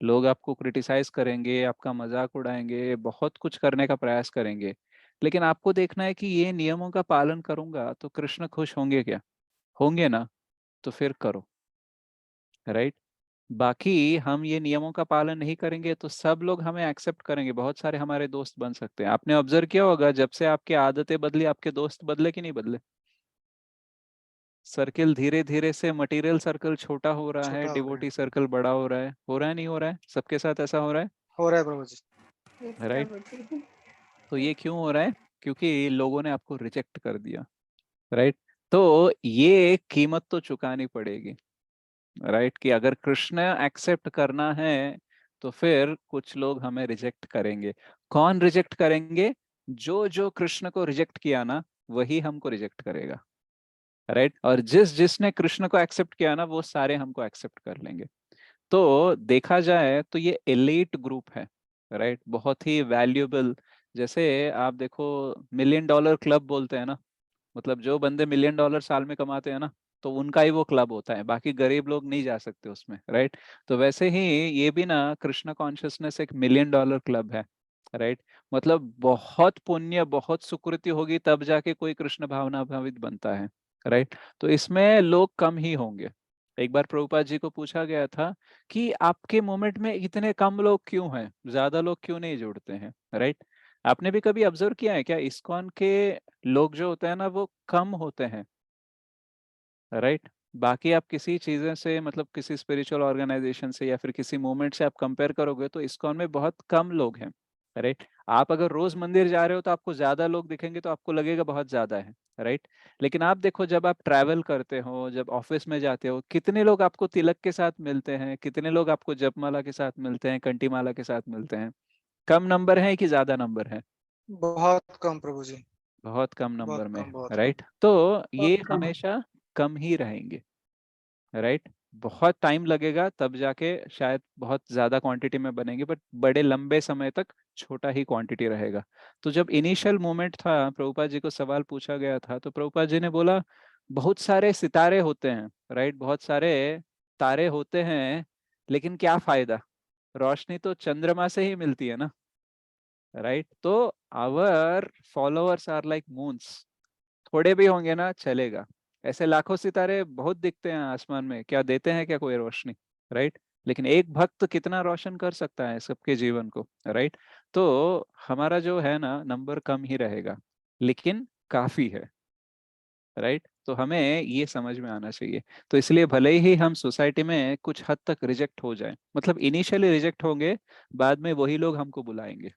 लोग आपको क्रिटिसाइज करेंगे, आपका मजाक उड़ाएंगे, बहुत कुछ करने का प्रयास करेंगे। लेकिन आपको देखना है कि ये नियमों का पालन करूंगा तो कृष्ण खुश होंगे क्या? होंगे ना, तो फिर करो, राइट। बाकी हम ये नियमों का पालन नहीं करेंगे तो सब लोग हमें एक्सेप्ट करेंगे, बहुत सारे हमारे दोस्त बन सकते हैं। आपने ऑब्जर्व किया होगा, जब से आपकी आदतें बदली आपके दोस्त बदले कि नहीं बदले? सर्किल धीरे धीरे से मटेरियल सर्कल छोटा हो रहा है, छोटा हो गया, डिवोटी सर्कल बड़ा हो रहा है नहीं हो रहा है? सबके साथ ऐसा हो रहा हो रहा है प्रभु जी। है, राइट। तो ये क्यों हो रहा है? क्योंकि लोगों ने आपको रिजेक्ट कर दिया, राइट। तो ये कीमत तो चुकानी पड़ेगी, राइट, कि अगर कृष्ण एक्सेप्ट करना है तो फिर कुछ लोग हमें रिजेक्ट करेंगे। कौन रिजेक्ट करेंगे? जो जो कृष्ण को रिजेक्ट किया ना, वही हमको रिजेक्ट करेगा, राइट। और जिस जिसने कृष्ण को एक्सेप्ट किया ना, वो सारे हमको एक्सेप्ट कर लेंगे। तो देखा जाए तो ये एलीट ग्रुप है, राइट, बहुत ही वैल्यूएबल। जैसे आप देखो, $1 million क्लब बोलते हैं ना, मतलब जो बंदे $1 million साल में कमाते हैं ना, तो उनका ही वो क्लब होता है, बाकी गरीब लोग नहीं जा सकते उसमें, राइट। तो वैसे ही ये भी ना कृष्ण कॉन्शियसनेस एक $1 million क्लब है, राइट। मतलब बहुत पुण्य, बहुत सुकृति होगी तब जाके कोई कृष्ण भावना भावित बनता है, राइट। तो इसमें लोग कम ही होंगे। एक बार प्रभुपाद जी को पूछा गया था कि आपके मूवमेंट में इतने कम लोग क्यों हैं, ज्यादा लोग क्यों नहीं जुड़ते हैं, राइट। आपने भी कभी ऑब्जर्व किया है क्या, इस्कॉन के लोग जो होते हैं ना वो कम होते हैं, राइट। बाकी आप किसी चीजें से, मतलब किसी स्पिरिचुअल ऑर्गेनाइजेशन से या फिर किसी मूवमेंट से आप कंपेयर करोगे तो इस्कॉन में बहुत कम लोग हैं, राइट। आप अगर रोज मंदिर जा रहे हो तो आपको ज्यादा लोग दिखेंगे तो आपको लगेगा बहुत ज्यादा है, राइट। लेकिन आप देखो जब आप ट्रैवल करते हो, जब ऑफिस में जाते हो, कितने लोग आपको तिलक के साथ मिलते हैं, कितने लोग आपको जपमाला के साथ मिलते हैं, कंठी माला के साथ मिलते हैं? कम नंबर है कि ज्यादा नंबर है? बहुत कम प्रभु जी। बहुत कम नंबर बहुत में, कम, बहुत कम। राइट। तो ये बहुत कम। हमेशा कम ही रहेंगे, राइट। बहुत टाइम लगेगा तब जाके शायद बहुत ज्यादा क्वांटिटी में बनेंगे, बट बड़े लंबे समय तक छोटा ही क्वांटिटी रहेगा। तो जब इनिशियल मोमेंट था, प्रभुपाद जी को सवाल पूछा गया था, तो प्रभुपाद जी ने बोला बहुत सारे सितारे होते हैं, राइट, बहुत सारे तारे होते हैं, लेकिन क्या फायदा, रोशनी तो चंद्रमा से ही मिलती है ना, राइट। तो our followers are like moons, थोड़े भी होंगे ना चलेगा। ऐसे लाखों सितारे बहुत दिखते हैं आसमान में, क्या देते हैं क्या कोई रोशनी, राइट। लेकिन एक भक्त कितना रोशन कर सकता है सबके जीवन को, राइट। तो हमारा जो है ना नंबर कम ही रहेगा, लेकिन काफी है, राइट। तो हमें ये समझ में आना चाहिए। तो इसलिए भले ही हम सोसाइटी में कुछ हद तक रिजेक्ट हो जाए, मतलब इनिशियली रिजेक्ट होंगे, बाद में वही लोग हमको बुलाएंगे,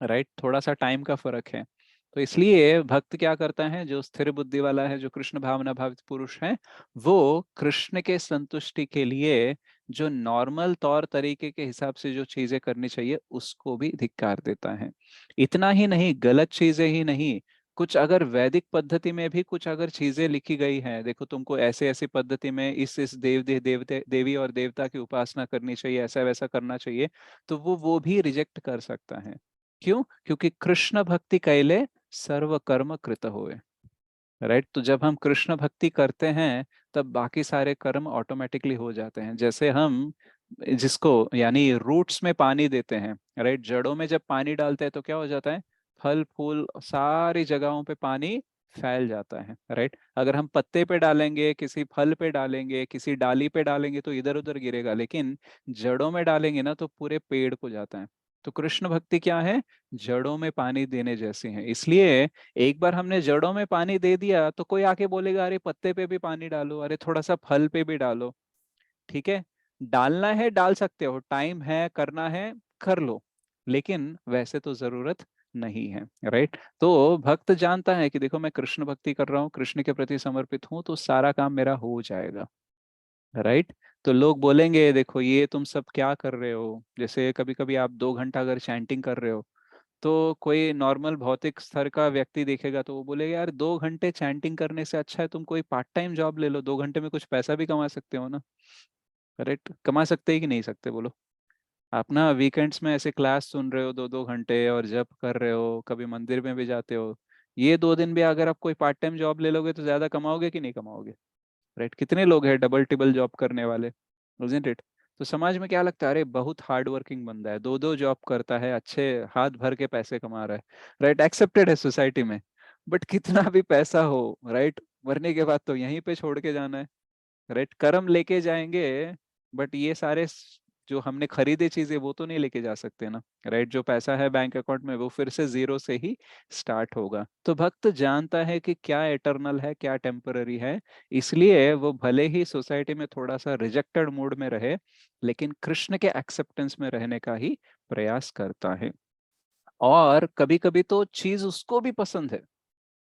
राइट। थोड़ा सा टाइम का फर्क है। तो इसलिए भक्त क्या करता है, जो स्थिर बुद्धि वाला है, जो कृष्ण भावना भावित पुरुष है, वो कृष्ण के संतुष्टि के लिए जो नॉर्मल तौर तरीके के हिसाब से जो चीजें करनी चाहिए उसको भी धिक्कार देता है। इतना ही नहीं, गलत चीजें ही नहीं, कुछ अगर वैदिक पद्धति में भी कुछ अगर चीजें लिखी गई हैं, देखो तुमको ऐसे ऐसी पद्धति में इस देवते देवी और देवता की उपासना करनी चाहिए, ऐसा वैसा करना चाहिए, तो वो भी रिजेक्ट कर सकता है। क्यों? क्योंकि कृष्ण भक्ति कैले सर्व कर्म कृत होए, राइट। तो जब हम कृष्ण भक्ति करते हैं तब बाकी सारे कर्म ऑटोमेटिकली हो जाते हैं। जैसे हम जिसको यानी रूट्स में पानी देते हैं, राइट, जड़ों में जब पानी डालते हैं तो क्या हो जाता है, फल फूल सारी जगहों पे पानी फैल जाता है, राइट। अगर हम पत्ते पे डालेंगे, किसी फल पे डालेंगे, किसी डाली पे डालेंगे तो इधर उधर गिरेगा, लेकिन जड़ों में डालेंगे ना तो पूरे पेड़ को जाता है। तो कृष्ण भक्ति क्या है, जड़ों में पानी देने जैसी है। इसलिए एक बार हमने जड़ों में पानी दे दिया तो कोई आके बोलेगा अरे पत्ते पे भी पानी डालो, अरे थोड़ा सा फल पे भी डालो, ठीक है। डालना है डाल सकते हो, टाइम है करना है कर लो, लेकिन वैसे तो जरूरत नहीं है, राइट। तो भक्त जानता है कि देखो मैं कृष्ण भक्ति कर रहा हूँ, कृष्ण के प्रति समर्पित हूँ, तो सारा काम मेरा हो जाएगा, राइट। तो लोग बोलेंगे देखो ये तुम सब क्या कर रहे हो, जैसे कभी कभी आप 2 घंटा अगर चैंटिंग कर रहे हो, तो कोई नॉर्मल भौतिक स्तर का व्यक्ति देखेगा तो वो बोलेगा यार 2 घंटे चैंटिंग करने से अच्छा है तुम कोई पार्ट टाइम जॉब ले लो, 2 घंटे में कुछ पैसा भी कमा सकते हो ना, करेक्ट। कमा सकते हैं कि नहीं सकते बोलो? आप ना वीकेंड्स में ऐसे क्लास सुन रहे हो 2-2 घंटे और जब कर रहे हो, कभी मंदिर में भी जाते हो, ये 2 दिन भी अगर आप कोई पार्ट टाइम जॉब ले लोगे तो ज्यादा कमाओगे कि नहीं कमाओगे, राइट। कितने लोग हैं डबल टिबल जॉब करने वाले, isn't it? तो समाज में क्या लगता है, अरे बहुत हार्ड वर्किंग बंदा है, 2-2 जॉब करता है, अच्छे हाथ भर के पैसे कमा रहा है, राइट, एक्सेप्टेड है सोसाइटी में। बट कितना भी पैसा हो, राइट, मरने के बाद तो यहीं पे छोड़ के जाना है, राइट। कर्म लेके जाएंगे, बट ये सारे जो हमने खरीदे चीजें वो तो नहीं लेके जा सकते ना, राइट। जो पैसा है बैंक अकाउंट में वो फिर से जीरो से ही स्टार्ट होगा। तो भक्त जानता है कि क्या एटर्नल है क्या टेम्पररी है, इसलिए वो भले ही सोसाइटी में थोड़ा सा रिजेक्टेड मूड में रहे, लेकिन कृष्ण के एक्सेप्टेंस में रहने का ही प्रयास करता है। और कभी कभी तो चीज उसको भी पसंद है,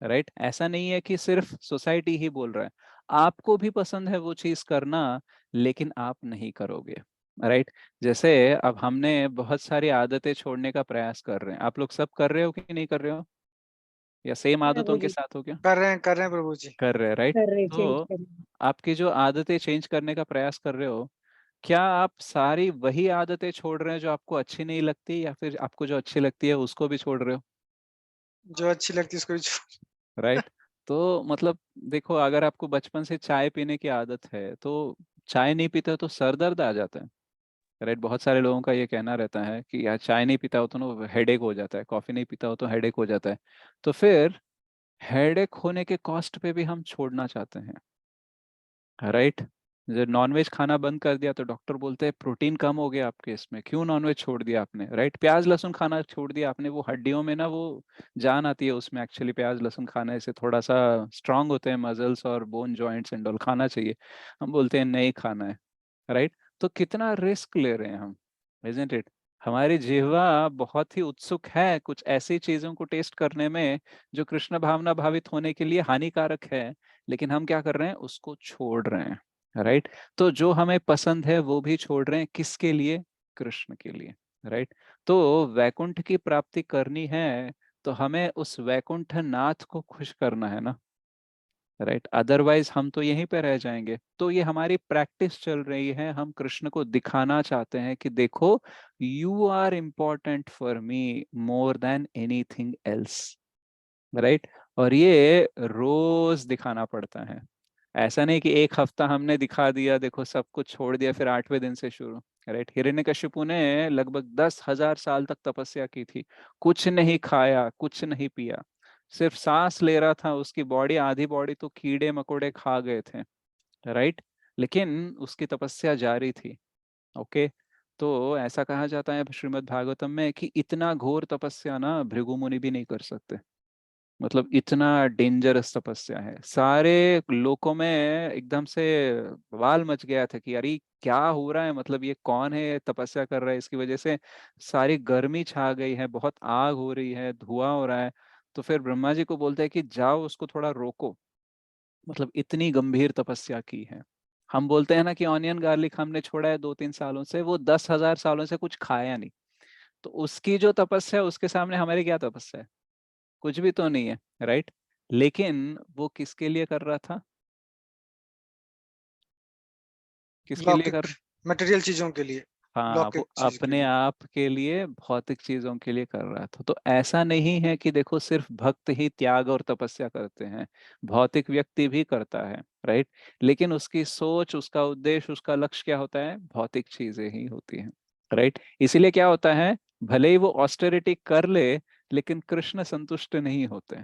राइट। ऐसा नहीं है कि सिर्फ सोसाइटी ही बोल रहा है, आपको भी पसंद है वो चीज करना, लेकिन आप नहीं करोगे, राइट। जैसे अब हमने बहुत सारी आदतें छोड़ने का प्रयास कर रहे हैं, आप लोग सब कर रहे हो कि नहीं कर रहे हो, या सेम प्रभु आदतों के जी साथ हो क्या? कर रहे हैं प्रभु जी। कर रहे हैं, राइट। कर रहे, चेंज तो कर रहे। आपकी जो आदतें चेंज करने का प्रयास कर रहे हो, क्या आप सारी वही आदतें छोड़ रहे हैं जो आपको अच्छी नहीं लगती, या फिर आपको जो अच्छी लगती है उसको भी छोड़ रहे हो, जो अच्छी लगती है उसको भी राइट। तो मतलब देखो अगर आपको बचपन से चाय पीने की आदत है तो चाय नहीं पीते हो तो सर दर्द आ जाता है, राइट। बहुत सारे लोगों का ये कहना रहता है कि यार चाय नहीं पीता हो तो ना हेडेक हो जाता है, कॉफी नहीं पीता हो तो हेडेक हो जाता है। तो फिर हेडेक होने के कॉस्ट पे भी हम छोड़ना चाहते हैं, राइट। जब नॉनवेज खाना बंद कर दिया तो डॉक्टर बोलते हैं प्रोटीन कम हो गया आपके इसमें, क्यों नॉनवेज छोड़ दिया आपने, राइट। प्याज लहसुन खाना छोड़ दिया आपने, वो हड्डियों में ना वो जान आती है उसमें, एक्चुअली प्याज लहसुन खाने से थोड़ा सा स्ट्रांग होते हैं मसल्स और बोन जॉइंट्स एंड ऑल, खाना चाहिए। हम बोलते हैं नहीं खाना है, राइट। तो कितना रिस्क ले रहे हैं हम, इजंट इट? हमारी जिह्वा बहुत ही उत्सुक है कुछ ऐसी चीजों को टेस्ट करने में जो कृष्ण भावना भावित होने के लिए हानिकारक है, लेकिन हम क्या कर रहे हैं, उसको छोड़ रहे हैं। राइट। तो जो हमें पसंद है वो भी छोड़ रहे हैं, किसके लिए? कृष्ण के लिए। राइट। तो वैकुंठ की प्राप्ति करनी है तो हमें उस वैकुंठ नाथ को खुश करना है ना। राइट। अदरवाइज हम तो यहीं पे रह जाएंगे। तो ये हमारी प्रैक्टिस चल रही है, हम कृष्ण को दिखाना चाहते हैं कि देखो, you are important for me more than anything else. Right. और ये रोज दिखाना पड़ता है। ऐसा नहीं कि एक हफ्ता हमने दिखा दिया, देखो सब कुछ छोड़ दिया, फिर 8वें दिन से शुरू। राइट। हिरण्यकशिपु ने लगभग 10,000 साल तक तपस्या की थी, कुछ नहीं खाया, कुछ नहीं पिया, सिर्फ सांस ले रहा था। उसकी बॉडी, आधी बॉडी तो कीड़े मकोड़े खा गए थे। राइट। लेकिन उसकी तपस्या जारी थी। ओके। तो ऐसा कहा जाता है श्रीमद् भागवतम में कि इतना घोर तपस्या ना भृगु मुनि भी नहीं कर सकते। मतलब इतना डेंजरस तपस्या है, सारे लोगों में एकदम से बवाल मच गया था कि अरे क्या हो रहा है, मतलब ये कौन है तपस्या कर रहा है, इसकी वजह से सारी गर्मी छा गई है, बहुत आग हो रही है, धुआं हो रहा है। तो फिर ब्रह्मा जी को बोलते हैं कि जाओ उसको थोड़ा रोको, मतलब इतनी गंभीर तपस्या की है। हम बोलते हैं ना कि ऑनियन गार्लिक हमने छोड़ा है 2-3 सालों से, वो 10,000 सालों से कुछ खाया नहीं। तो उसकी जो तपस्या है उसके सामने हमारी क्या तपस्या है? कुछ भी तो नहीं है। राइट। लेकिन वो किसके लिए कर रहा था? किसके लिए लौकिक कर? मटेरियल चीजों के लिए, हाँ, वो लौकिक चीज के अपने लिए। आप के लिए, भौतिक चीजों के लिए कर रहा था। तो ऐसा नहीं है कि देखो सिर्फ भक्त ही त्याग और तपस्या करते हैं, भौतिक व्यक्ति भी करता है। राइट। लेकिन उसकी सोच, उसका उद्देश्य, उसका लक्ष्य क्या होता है? भौतिक चीजें ही होती हैं। राइट। इसीलिए क्या होता है, भले ही वो ऑस्टेरिटी कर ले, लेकिन कृष्ण संतुष्ट नहीं होते।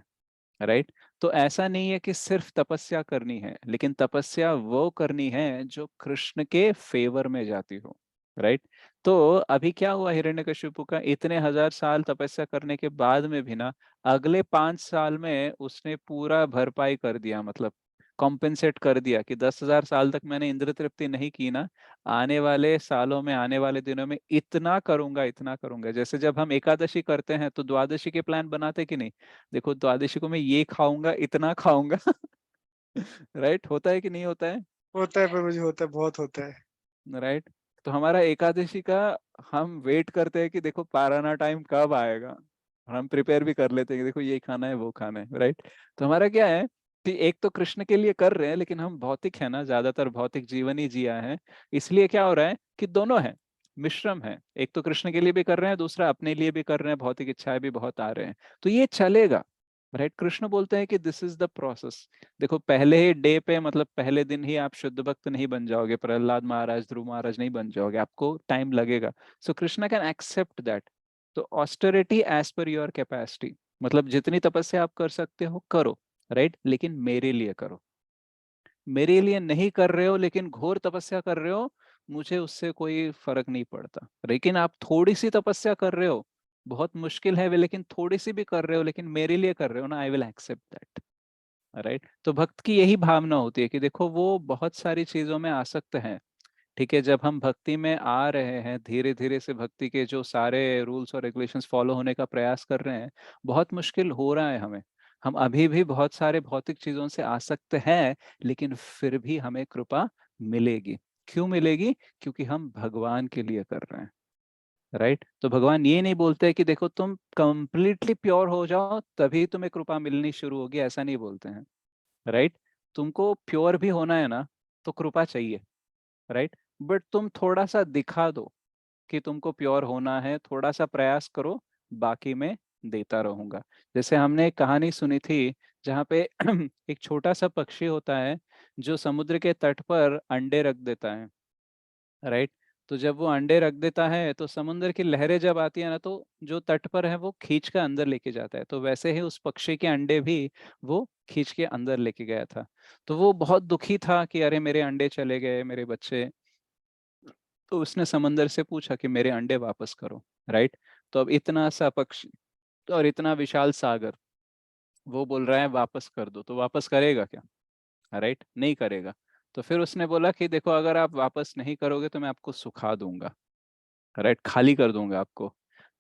राइट। तो ऐसा नहीं है कि सिर्फ तपस्या करनी है, लेकिन तपस्या वो करनी है जो कृष्ण के फेवर में जाती हो। राइट। तो अभी क्या हुआ हिरण्यकशिपु का, इतने 1,000 साल तपस्या करने के बाद में भी ना, अगले 5 साल में उसने पूरा भरपाई कर दिया, मतलब कॉम्पेंसेट कर दिया कि 10,000 साल तक मैंने इंद्र तृप्ति नहीं की ना, आने वाले सालों में, आने वाले दिनों में इतना करूंगा, इतना करूंगा। जैसे जब हम एकादशी करते हैं तो द्वादशी के प्लान बनाते कि नहीं, देखो द्वादशी को मैं ये खाऊंगा, इतना खाऊंगा। राइट। होता है कि नहीं होता है? होता है प्रभु जी, होता है, बहुत होता है। राइट। तो हमारा एकादशी का हम वेट करते हैं कि देखो पाराना टाइम कब आएगा, और हम प्रिपेयर भी कर लेते हैं कि देखो ये खाना है, वो खाना है। राइट। तो हमारा क्या है कि एक तो कृष्ण के लिए कर रहे हैं, लेकिन हम भौतिक है ना, ज्यादातर भौतिक जीवन ही जिया है। इसलिए क्या हो रहा है कि दोनों है, मिश्रम है, एक तो कृष्ण के लिए भी कर रहे हैं, दूसरा अपने लिए भी कर रहे हैं, भौतिक इच्छाएं भी बहुत आ रहे हैं। तो ये चलेगा। राइट। कृष्ण बोलते हैं कि दिस इज द प्रोसेस। देखो पहले ही डे पे, मतलब पहले दिन ही आप शुद्ध भक्त नहीं बन जाओगे, प्रहलाद महाराज, ध्रुव महाराज नहीं बन जाओगे, आपको टाइम लगेगा। So Krishna can accept that. तो austerity as per your capacity, मतलब जितनी तपस्या आप कर सकते हो करो। राइट। लेकिन मेरे लिए करो। मेरे लिए नहीं कर रहे हो लेकिन घोर तपस्या कर रहे हो, मुझे उससे कोई फर्क नहीं पड़ता। लेकिन आप थोड़ी सी तपस्या कर रहे हो, बहुत मुश्किल है वे, लेकिन थोड़ी सी भी कर रहे हो, लेकिन मेरे लिए कर रहे हो ना, I will accept that. Right. तो भक्त की यही भावना होती है कि देखो वो बहुत सारी चीजों में आसक्त हैं। ठीक है, जब हम भक्ति में आ रहे हैं, धीरे धीरे से भक्ति के जो सारे रूल्स और रेगुलेशंस फॉलो होने का प्रयास कर रहे हैं, बहुत मुश्किल हो रहा है हमें, हम अभी भी बहुत सारे भौतिक चीजों से आसक्त हैं, लेकिन फिर भी हमें कृपा मिलेगी। क्यों मिलेगी? क्योंकि हम भगवान के लिए कर रहे हैं। राइट। तो भगवान ये नहीं बोलते कि देखो तुम कंप्लीटली प्योर हो जाओ तभी तुम्हें कृपा मिलनी शुरू होगी, ऐसा नहीं बोलते हैं। राइट। तुमको प्योर भी होना है ना, तो कृपा चाहिए। राइट। बट तुम थोड़ा सा दिखा दो कि तुमको प्योर होना है, थोड़ा सा प्रयास करो, बाकी मैं देता रहूंगा। जैसे हमने एक कहानी सुनी थी जहाँ पे एक छोटा सा पक्षी होता है जो समुद्र के तट पर अंडे रख देता है। राइट। तो जब वो अंडे रख देता है तो समुद्र की लहरें जब आती है ना, तो जो तट पर है वो खींच कर अंदर लेके जाता है। तो वैसे ही उस पक्षी के अंडे भी वो खींच के अंदर लेके गया था। तो वो बहुत दुखी था कि अरे मेरे अंडे चले गए, मेरे बच्चे। तो उसने समंदर से पूछा कि मेरे अंडे वापस करो। राइट। तो अब इतना सा पक्षी और इतना विशाल सागर, वो बोल रहा है वापस कर दो, तो वापस करेगा क्या? राइट। नहीं करेगा। तो फिर उसने बोला कि देखो अगर आप वापस नहीं करोगे तो मैं आपको सुखा दूंगा। राइट, खाली कर दूंगा आपको।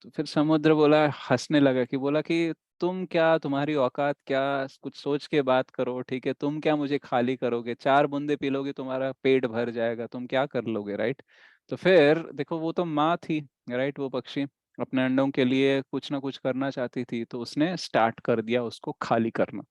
तो फिर समुद्र बोला, हंसने लगा कि बोला कि तुम क्या, तुम्हारी औकात क्या, कुछ सोच के बात करो, ठीक है, तुम क्या मुझे खाली करोगे, 4 बूंदे पी लोगे तुम्हारा पेट भर जाएगा, तुम क्या कर लोगे, राइट। तो फिर देखो वो तो माँ थी, राइट, वो पक्षी अपने अंडों के लिए कुछ ना कुछ करना चाहती थी, तो उसने स्टार्ट कर दिया उसको खाली करना।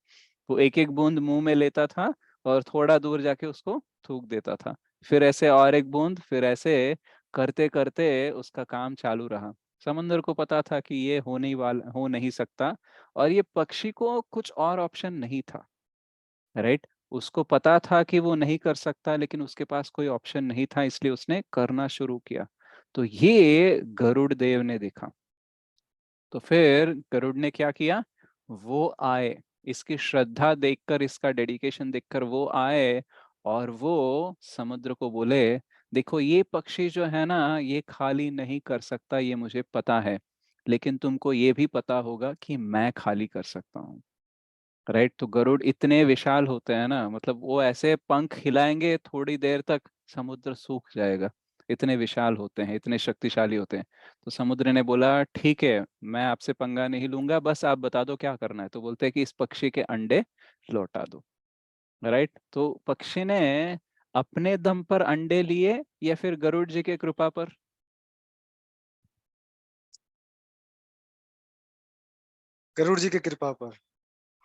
वो एक एक बूंद मुंह में लेता था और थोड़ा दूर जाके उसको थूक देता था, फिर ऐसे और एक बूंद, फिर ऐसे करते करते उसका काम चालू रहा। समुंदर को पता था कि ये हो नहीं सकता, और ये पक्षी को कुछ और ऑप्शन नहीं था, राइट। उसको पता था कि वो नहीं कर सकता, लेकिन उसके पास कोई ऑप्शन नहीं था, इसलिए उसने करना शुरू किया। तो ये गरुड़ देव ने देखा। तो फिर गरुड़ ने क्या किया, वो आए, इसकी श्रद्धा देखकर, इसका डेडिकेशन देखकर वो आए, और वो समुद्र को बोले, देखो ये पक्षी जो है ना, ये खाली नहीं कर सकता, ये मुझे पता है, लेकिन तुमको ये भी पता होगा कि मैं खाली कर सकता हूँ, राइट। तो गरुड़ इतने विशाल होते हैं ना, मतलब वो ऐसे पंख हिलाएंगे थोड़ी देर तक समुद्र सूख जाएगा, इतने विशाल होते हैं, इतने शक्तिशाली होते हैं। तो समुद्र ने बोला ठीक है, मैं आपसे पंगा नहीं लूंगा, बस आप बता दो क्या करना है। तो बोलते हैं कि इस पक्षी के अंडे लौटा दो, राइट। तो पक्षी ने अपने दम पर अंडे लिए या फिर गरुड़ जी के कृपा पर? गरुड़ जी की कृपा पर।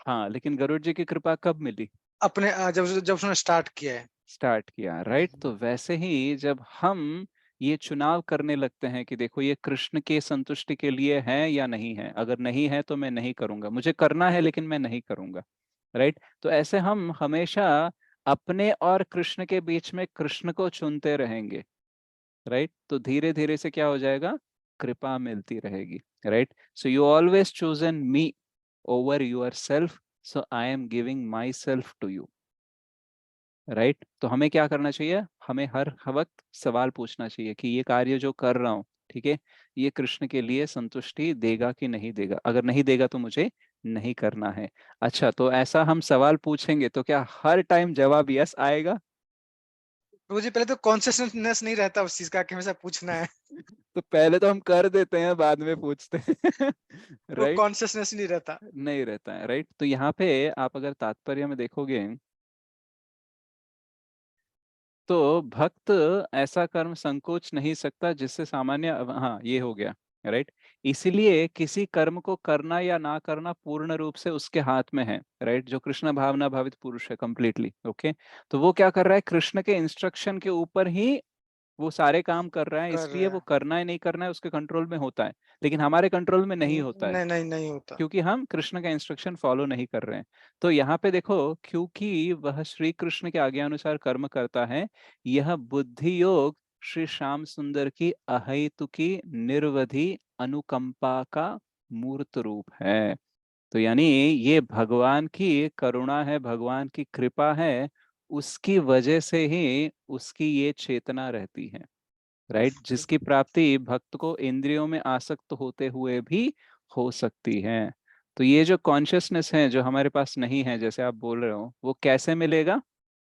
हाँ, लेकिन गरुड़ जी की कृपा कब मिली? अपने जब जब उसने स्टार्ट किया है। स्टार्ट किया, राइट। तो वैसे ही जब हम ये चुनाव करने लगते हैं कि देखो ये कृष्ण के संतुष्टि के लिए है या नहीं है, अगर नहीं है तो मैं नहीं करूंगा, मुझे करना है लेकिन मैं नहीं करूंगा, राइट। तो ऐसे हम हमेशा अपने और कृष्ण के बीच में कृष्ण को चुनते रहेंगे, राइट। तो धीरे धीरे से क्या हो जाएगा, कृपा मिलती रहेगी, right. So you always chosen me over yourself, so I am giving myself to you, right. तो हमें क्या करना चाहिए, हमें हर वक्त सवाल पूछना चाहिए कि ये कार्य जो कर रहा हूँ, ठीक है, ये कृष्ण के लिए संतुष्टि देगा कि नहीं देगा, अगर नहीं देगा तो मुझे नहीं करना है। अच्छा, तो ऐसा हम सवाल पूछेंगे तो क्या हर टाइम जवाब यस आएगा? प्रभु जी पहले तो कॉन्शियसनेस नहीं रहता उस चीज का कि हमेशा पूछना है। तो पहले तो हम कर देते हैं, बाद में पूछते हैं वो राइट। कॉन्शियसनेस नहीं रहता। नहीं रहता है, राइट। तो यहाँ पे आप अगर तात्पर्य में देखोगे तो भक्त ऐसा कर्म संकोच नहीं सकता जिससे सामान्य, हाँ ये हो गया, राइट। इसीलिए किसी कर्म को करना या ना करना पूर्ण रूप से उसके हाथ में है, राइट। जो कृष्ण भावना भावित पुरुष है कंप्लीटली, ओके। तो वो क्या कर रहा है, कृष्ण के इंस्ट्रक्शन के ऊपर ही वो सारे काम कर रहा है, कर इसलिए रहे वो हैं। करना है नहीं करना है उसके कंट्रोल में होता है, लेकिन हमारे कंट्रोल में नहीं होता है, नहीं नहीं नहीं होता। क्योंकि हम कृष्ण का इंस्ट्रक्शन फॉलो नहीं कर रहे हैं। तो यहाँ पे देखो, क्योंकि वह श्री कृष्ण के आज्ञानुसार कर्म करता है, यह बुद्धि योग श्री श्याम सुंदर की अहेतुकी निर्वधि अनुकंपा का मूर्त रूप है। तो यानी ये भगवान की करुणा है, भगवान की कृपा है, उसकी वजह से ही उसकी ये चेतना रहती है, राइट, जिसकी प्राप्ति भक्त को इंद्रियों में आसक्त होते हुए भी हो सकती है। तो ये जो कॉन्शियसनेस है जो हमारे पास नहीं है, जैसे आप बोल रहे हो, वो कैसे मिलेगा,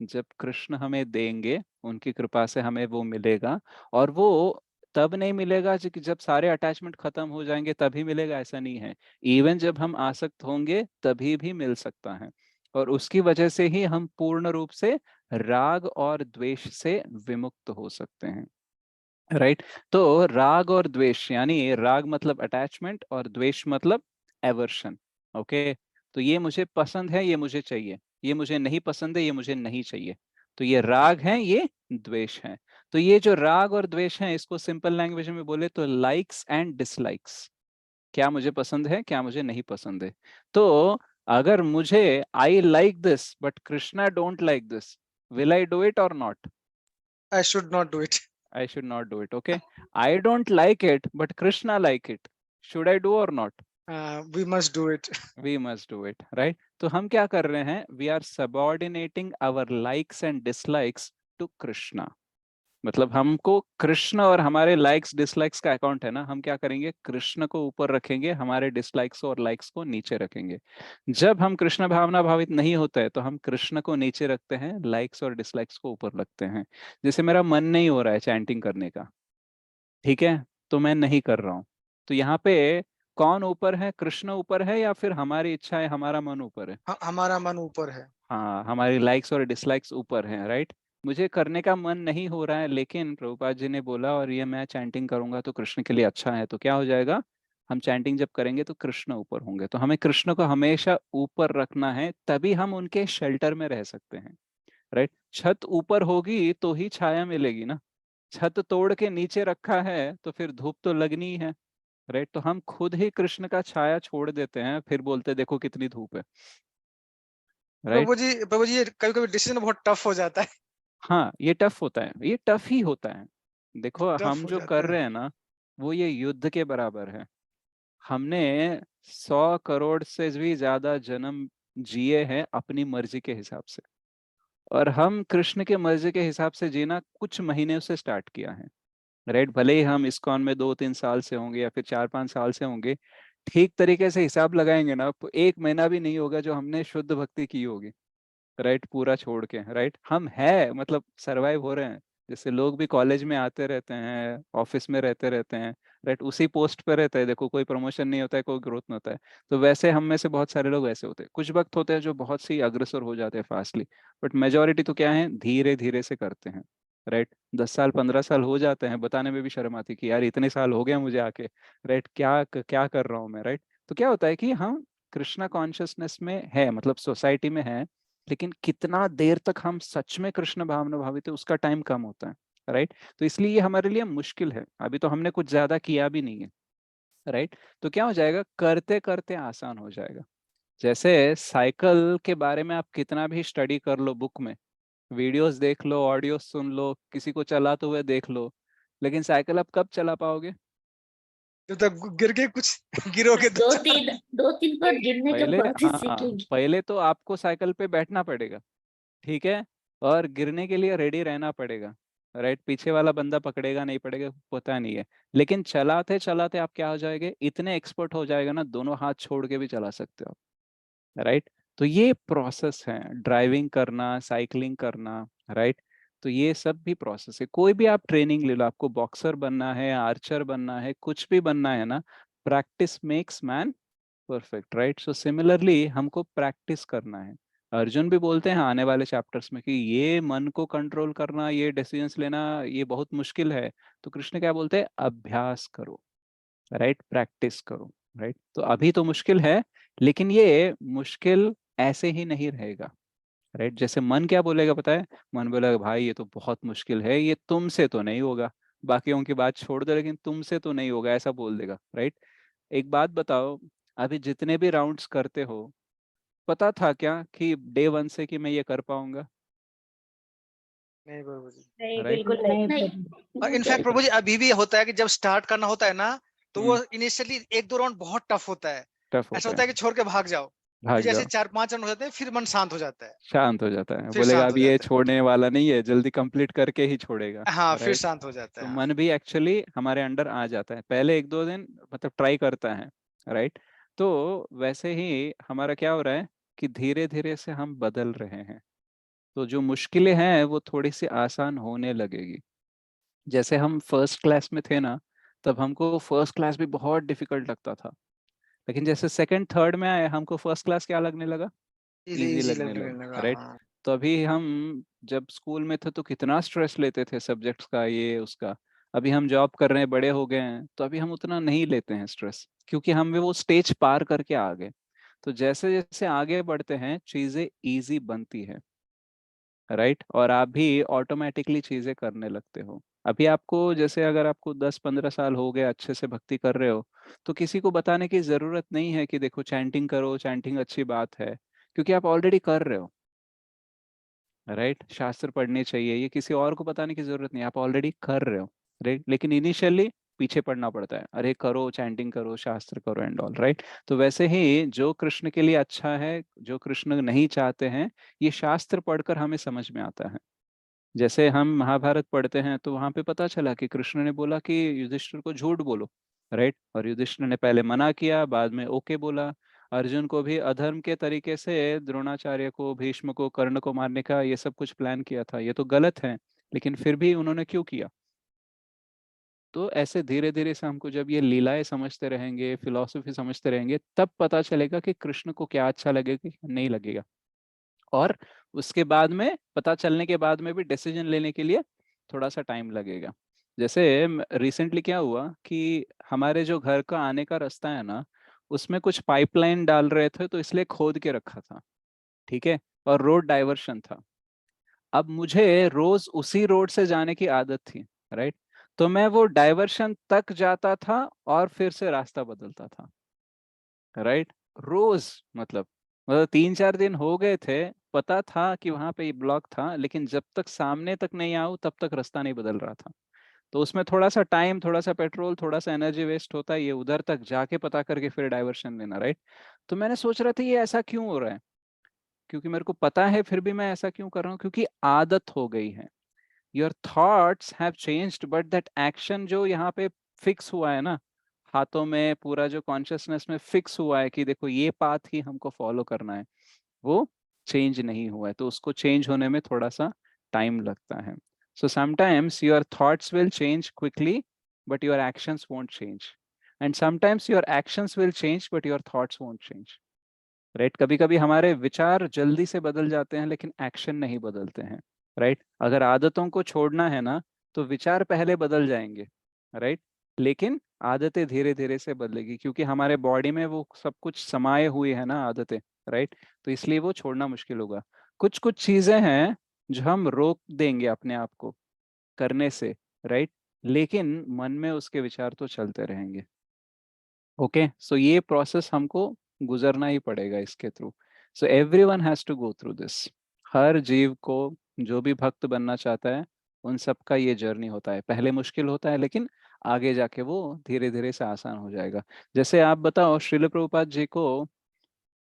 जब कृष्ण हमें देंगे, उनकी कृपा से हमें वो मिलेगा। और वो तब नहीं मिलेगा जब सारे अटैचमेंट खत्म हो जाएंगे तभी मिलेगा, ऐसा नहीं है। इवन जब हम आसक्त होंगे तभी भी मिल सकता है, और उसकी वजह से ही हम पूर्ण रूप से राग और द्वेष से विमुक्त हो सकते हैं, राइट। तो राग और द्वेष, यानी राग मतलब अटैचमेंट और द्वेष मतलब एवर्शन, ओके। तो ये मुझे पसंद है, ये मुझे चाहिए, ये मुझे नहीं पसंद है, ये मुझे नहीं चाहिए। तो ये राग है, ये द्वेष है। तो ये जो राग और द्वेष है, इसको सिंपल लैंग्वेज में बोले तो लाइक्स एंड डिसलाइक्स, क्या मुझे पसंद है, क्या मुझे नहीं पसंद है। तो अगर मुझे I like this but Krishna don't like this, will I do it और not? I should not do it. I should not do it. Okay. I don't like it, but Krishna like it. Should I do or not? We must do it. We must do it, right? तो हम क्या कर रहे हैं? We are subordinating our likes and dislikes to Krishna. मतलब हमको कृष्ण और हमारे लाइक्स डिसलाइक्स का अकाउंट है ना, हम क्या करेंगे, कृष्ण को ऊपर रखेंगे, हमारे डिसलाइक्स और लाइक्स को नीचे रखेंगे। जब हम कृष्ण भावना भावित नहीं होता है तो हम कृष्ण को नीचे रखते हैं, लाइक्स और डिसलाइक्स को ऊपर रखते हैं। जैसे मेरा मन नहीं हो रहा है चैंटिंग करने का, ठीक है, तो मैं नहीं कर रहा हूँ। तो यहाँ पे कौन ऊपर है? कृष्ण ऊपर है या फिर हमारी इच्छा है, हमारा मन ऊपर है? हमारा मन ऊपर है। हाँ, हमारी लाइक्स और डिसलाइक्स ऊपर हैं, राइट। मुझे करने का मन नहीं हो रहा है, लेकिन प्रभुपाद जी ने बोला और ये मैं चैंटिंग करूंगा तो कृष्ण के लिए अच्छा है, तो क्या हो जाएगा? हम चैंटिंग जब करेंगे तो कृष्ण ऊपर होंगे। तो हमें कृष्ण को हमेशा ऊपर रखना है, तभी हम उनके शेल्टर में रह सकते हैं, राइट। छत ऊपर होगी तो ही छाया मिलेगी ना। छत तोड़ के नीचे रखा है तो फिर धूप तो लगनी ही है, राइट। तो हम खुद ही कृष्ण का छाया छोड़ देते हैं, फिर बोलते देखो कितनी धूप है, राइट। प्रभु जी ये कभी कभी डिसीजन बहुत टफ हो जाता है। हाँ, ये टफ होता है, ये टफ ही होता है। देखो टफ हम हो जो कर जाता है। रहे हैं ना, वो ये युद्ध के बराबर है। हमने 100 करोड़ से भी ज्यादा जन्म जिए हैं अपनी मर्जी के हिसाब से, और हम कृष्ण के मर्जी के हिसाब से जीना कुछ महीने से स्टार्ट किया है, राइट। भले ही हम इस्कॉन में 2-3 साल से होंगे या फिर 4-5 साल से होंगे, ठीक तरीके से हिसाब लगाएंगे ना तो 1 महीना भी नहीं होगा जो हमने शुद्ध भक्ति की होगी, राइट, पूरा छोड़ के, राइट। हम है मतलब सरवाइव हो रहे हैं। जैसे लोग भी कॉलेज में आते रहते हैं, ऑफिस में रहते रहते हैं, राइट, उसी पोस्ट पे रहते हैं, देखो कोई प्रमोशन नहीं होता है, कोई ग्रोथ नहीं होता है। तो वैसे हम में से बहुत सारे लोग ऐसे होते हैं। कुछ वक्त होते हैं जो बहुत सी अग्रसर हो जाते हैं फास्टली, बट मेजोरिटी तो क्या है, धीरे धीरे से करते हैं, राइट। 10 साल 15 साल हो जाते हैं, बताने में भी शर्म आती है कि यार इतने साल हो गए मुझे आके, राइट, क्या क्या कर रहा हूँ मैं, राइट। तो क्या होता है कि हम कृष्णा कॉन्शियसनेस में है, मतलब सोसाइटी में है, लेकिन कितना देर तक हम सच में कृष्ण भावना भावित है उसका टाइम कम होता है, राइट। तो इसलिए ये हमारे लिए मुश्किल है। अभी तो हमने कुछ ज्यादा किया भी नहीं है, राइट। तो क्या हो जाएगा, करते करते आसान हो जाएगा। जैसे साइकिल के बारे में आप कितना भी स्टडी कर लो, बुक में वीडियोस देख लो, ऑडियो सुन लो, किसी को चलाते हुए देख लो, लेकिन साइकिल आप कब चला पाओगे? जब तक गिर के कुछ गिरोगे तो दो तीन बार गिरने के पहले, बाद ही हाँ, सीखेंगे। पहले तो आपको साइकिल पे बैठना पड़ेगा, ठीक है, और गिरने के लिए रेडी रहना पड़ेगा, राइट। पीछे वाला बंदा पकड़ेगा नहीं पड़ेगा पता नहीं है, लेकिन चलाते चलाते आप क्या हो जाएंगे, इतने एक्सपर्ट हो जाएगा ना, दोनों हाथ छोड़ के भी चला सकते हो आप, राइट। तो ये प्रोसेस है, ड्राइविंग करना, साइकिलिंग करना, राइट। तो ये सब भी प्रोसेस है। कोई भी आप ट्रेनिंग ले लो, आपको बॉक्सर बनना है, आर्चर बनना है, कुछ भी बनना है ना, practice makes man perfect, right. So similarly हमको प्रैक्टिस करना है। अर्जुन भी बोलते हैं आने वाले चैप्टर्स में कि ये मन को कंट्रोल करना, ये डिसीजंस लेना, ये बहुत मुश्किल है। तो कृष्ण क्या बोलते हैं, अभ्यास करो, राइट, प्रैक्टिस करो, राइट। तो अभी तो मुश्किल है, लेकिन ये मुश्किल ऐसे ही नहीं रहेगा, राइट। जैसे मन क्या बोलेगा पता है, मन बोलेगा भाई ये तो बहुत मुश्किल है, ये तुमसे तो नहीं होगा, बाकियों की बात छोड़ दो, लेकिन तुमसे तो नहीं होगा, ऐसा बोल देगा, राइट। एक बात बताओ, अभी जितने भी राउंड्स करते हो, पता था क्या कि डे 1 से कि मैं ये कर पाऊंगा? नहीं प्रभु जी। नहीं, राइट। बिल्कुल नहीं। और इनफैक्ट प्रभु जी अभी भी होता है कि जब स्टार्ट करना होता है ना, तो वो हम्म, इनिशियली 1-2 राउंड बहुत टफ होता है। टफ ऐसा होता होता है, है कि छोड़ के भाग जाओ। फिर भाग जैसे जाओ, 4-5 राउंड हो जाते हैं फिर मन शांत हो जाता है। शांत हो जाता है, फिर बोलेगा शांत अब हो ये जाता है। छोड़ने वाला नहीं है, जल्दी कंप्लीट करके ही छोड़ेगा, हाँ, फिर राइट। शांत हो जाता तो है। हाँ। मन भी एक्चुअली हमारे अंडर आ जाता है, पहले 1-2 दिन मतलब ट्राई करता है, राइट। तो वैसे ही हमारा क्या हो रहा है कि धीरे धीरे से हम बदल रहे हैं, तो जो मुश्किलें हैं वो थोड़ी सी आसान होने लगेगी। जैसे हम फर्स्ट क्लास में थे ना, तब हमको फर्स्ट क्लास भी बहुत डिफिकल्ट लगता था, लेकिन जैसे सेकंड थर्ड में आए हमको फर्स्ट क्लास क्या लगने लगा, इजी इजी इजी लगने लगने लगा, लगा। राइट। हाँ। तो अभी हम जब स्कूल में थे तो कितना स्ट्रेस लेते थे सब्जेक्ट्स का, ये उसका। अभी हम जॉब कर रहे हैं, बड़े हो गए हैं, तो अभी हम उतना नहीं लेते हैं स्ट्रेस, क्योंकि हम वो स्टेज पार करके आ गए। तो जैसे जैसे आगे बढ़ते हैं चीजें इजी बनती है, राइट, और आप भी ऑटोमेटिकली चीजें करने लगते हो। अभी आपको जैसे अगर आपको 10-15 साल हो गए अच्छे से भक्ति कर रहे हो, तो किसी को बताने की जरूरत नहीं है कि देखो चैंटिंग करो, चैंटिंग अच्छी बात है, क्योंकि आप ऑलरेडी कर रहे हो, राइट। शास्त्र पढ़ने चाहिए, ये किसी और को बताने की जरूरत नहीं, आप ऑलरेडी कर रहे हो, राइट। लेकिन इनिशियली पीछे पड़ना पड़ता है, अरे करो, चैंटिंग करो, शास्त्र करो एंड ऑल, राइट। तो वैसे ही जो कृष्ण के लिए अच्छा है, जो कृष्ण नहीं चाहते हैं, ये शास्त्र पढ़कर हमें समझ में आता है। जैसे हम महाभारत पढ़ते हैं तो वहां पे पता चला कि कृष्ण ने बोला कि युधिष्ठिर को झूठ बोलो, राइट, और युधिष्ठिर ने पहले मना किया, बाद में ओके बोला। अर्जुन को भी अधर्म के तरीके से द्रोणाचार्य को, भीष्म को, कर्ण को मारने का ये सब कुछ प्लान किया था, ये तो गलत है, लेकिन फिर भी उन्होंने क्यों किया? तो ऐसे धीरे धीरे से हमको जब ये लीलाएं समझते रहेंगे, फिलॉसफी समझते रहेंगे, तब पता चलेगा कि कृष्ण को क्या अच्छा लगेगा कि नहीं लगेगा। और उसके बाद में पता चलने के बाद में भी डिसीजन लेने के लिए थोड़ा सा टाइम लगेगा। जैसे रिसेंटली क्या हुआ कि हमारे जो घर का आने का रास्ता है ना, उसमें कुछ पाइपलाइन डाल रहे थे, तो इसलिए खोद के रखा था, ठीक है, और रोड डाइवर्शन था। अब मुझे रोज उसी रोड से जाने की आदत थी, राइट। तो मैं वो डाइवर्शन तक जाता था और फिर से रास्ता बदलता था, राइट। रोज, मतलब 3-4 दिन हो गए थे, पता था कि वहां पे ये ब्लॉक था, लेकिन जब तक सामने तक नहीं आऊं तब तक रास्ता नहीं बदल रहा था। तो उसमें थोड़ा सा टाइम, थोड़ा सा पेट्रोल, थोड़ा सा एनर्जी वेस्ट होता है, ये उधर तक जाके पता करके फिर डाइवर्शन लेना, राइट। तो मैंने सोच रहा था ये ऐसा क्यों हो रहा है, क्योंकि मेरे को पता है फिर भी मैं ऐसा क्यों कर रहा हूँ, क्योंकि आदत हो गई है। Your thoughts have changed but that action जो यहाँ पे फिक्स हुआ है ना, हाथों में पूरा जो कॉन्शियसनेस में फिक्स हुआ है कि देखो ये पाथ ही हमको फॉलो करना है, वो चेंज नहीं हुआ है। तो उसको चेंज होने में थोड़ा सा टाइम लगता है। So sometimes your thoughts will change quickly but your actions won't change, and sometimes your actions will change but your thoughts won't change, right. कभी कभी हमारे विचार जल्दी से बदल जाते हैं लेकिन एक्शन नहीं बदलते हैं, राइट। अगर आदतों को छोड़ना है ना, तो विचार पहले बदल जाएंगे, राइट, लेकिन आदतें धीरे धीरे से बदलेगी, क्योंकि हमारे बॉडी में वो सब कुछ समाये हुए है ना आदतें, राइट। तो इसलिए वो छोड़ना मुश्किल होगा। कुछ कुछ चीजें हैं जो हम रोक देंगे अपने आप को करने से, राइट, लेकिन मन में उसके विचार तो चलते रहेंगे। ओके, सो ये प्रोसेस हमको गुजरना ही पड़ेगा इसके through. So everyone has to go through this. हर जीव को, जो भी भक्त बनना चाहता है, उन सब का ये जर्नी होता है। पहले मुश्किल होता है लेकिन आगे जाके वो धीरे धीरे से आसान हो जाएगा। जैसे आप बताओ, श्रील प्रभुपाद जी को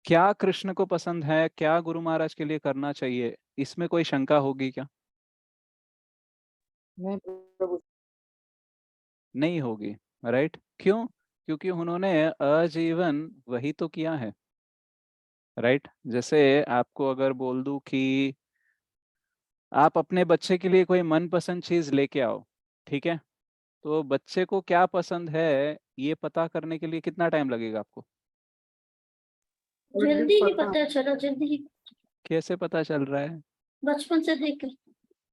क्या कृष्ण को पसंद है, क्या गुरु महाराज के लिए करना चाहिए, इसमें कोई शंका होगी क्या? नहीं प्रभु। नहीं होगी, राइट। क्यों? क्योंकि उन्होंने आजीवन वही तो किया है, राइट। जैसे आपको अगर बोल दूं कि आप अपने बच्चे के लिए कोई मनपसंद चीज लेके आओ, ठीक है, तो बच्चे को क्या पसंद है ये पता करने के लिए कितना टाइम लगेगा आपको? जल्दी ही पता चला, जल्दी ही। कैसे पता चल रहा है? बचपन से देख के।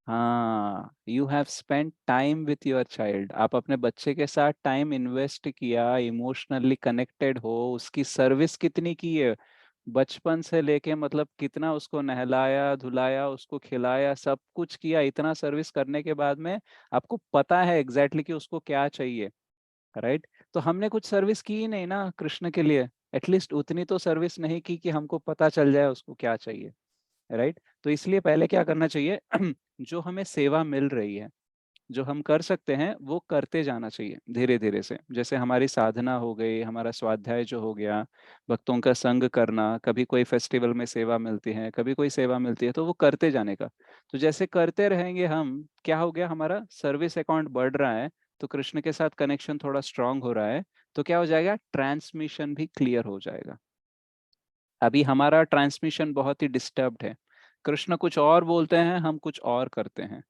हाँ, you have spend time with your child. आप अपने बच्चे के साथ टाइम इन्वेस्ट किया, इमोशनली कनेक्टेड हो, उसकी सर्विस कितनी की है बचपन से लेके, मतलब कितना उसको नहलाया धुलाया, उसको खिलाया, सब कुछ किया। इतना सर्विस करने के बाद में आपको पता है एग्जैक्टली कि उसको क्या चाहिए, राइट। तो हमने कुछ सर्विस की ही नहीं ना कृष्ण के लिए, एटलीस्ट उतनी तो सर्विस नहीं की कि हमको पता चल जाए उसको क्या चाहिए, राइट। तो इसलिए पहले क्या करना चाहिए जो हमें सेवा मिल रही है, जो हम कर सकते हैं वो करते जाना चाहिए धीरे धीरे से। जैसे हमारी साधना हो गई, हमारा स्वाध्याय जो हो गया, भक्तों का संग करना, कभी कोई फेस्टिवल में सेवा मिलती है, कभी कोई सेवा मिलती है, तो वो करते जाने का। तो जैसे करते रहेंगे हम, क्या हो गया, हमारा सर्विस अकाउंट बढ़ रहा है, तो कृष्ण के साथ कनेक्शन थोड़ा स्ट्रांग हो रहा है, तो क्या हो जाएगा, ट्रांसमिशन भी क्लियर हो जाएगा। अभी हमारा ट्रांसमिशन बहुत ही डिस्टर्ब्ड है, कृष्ण कुछ और बोलते हैं, हम कुछ और करते हैं,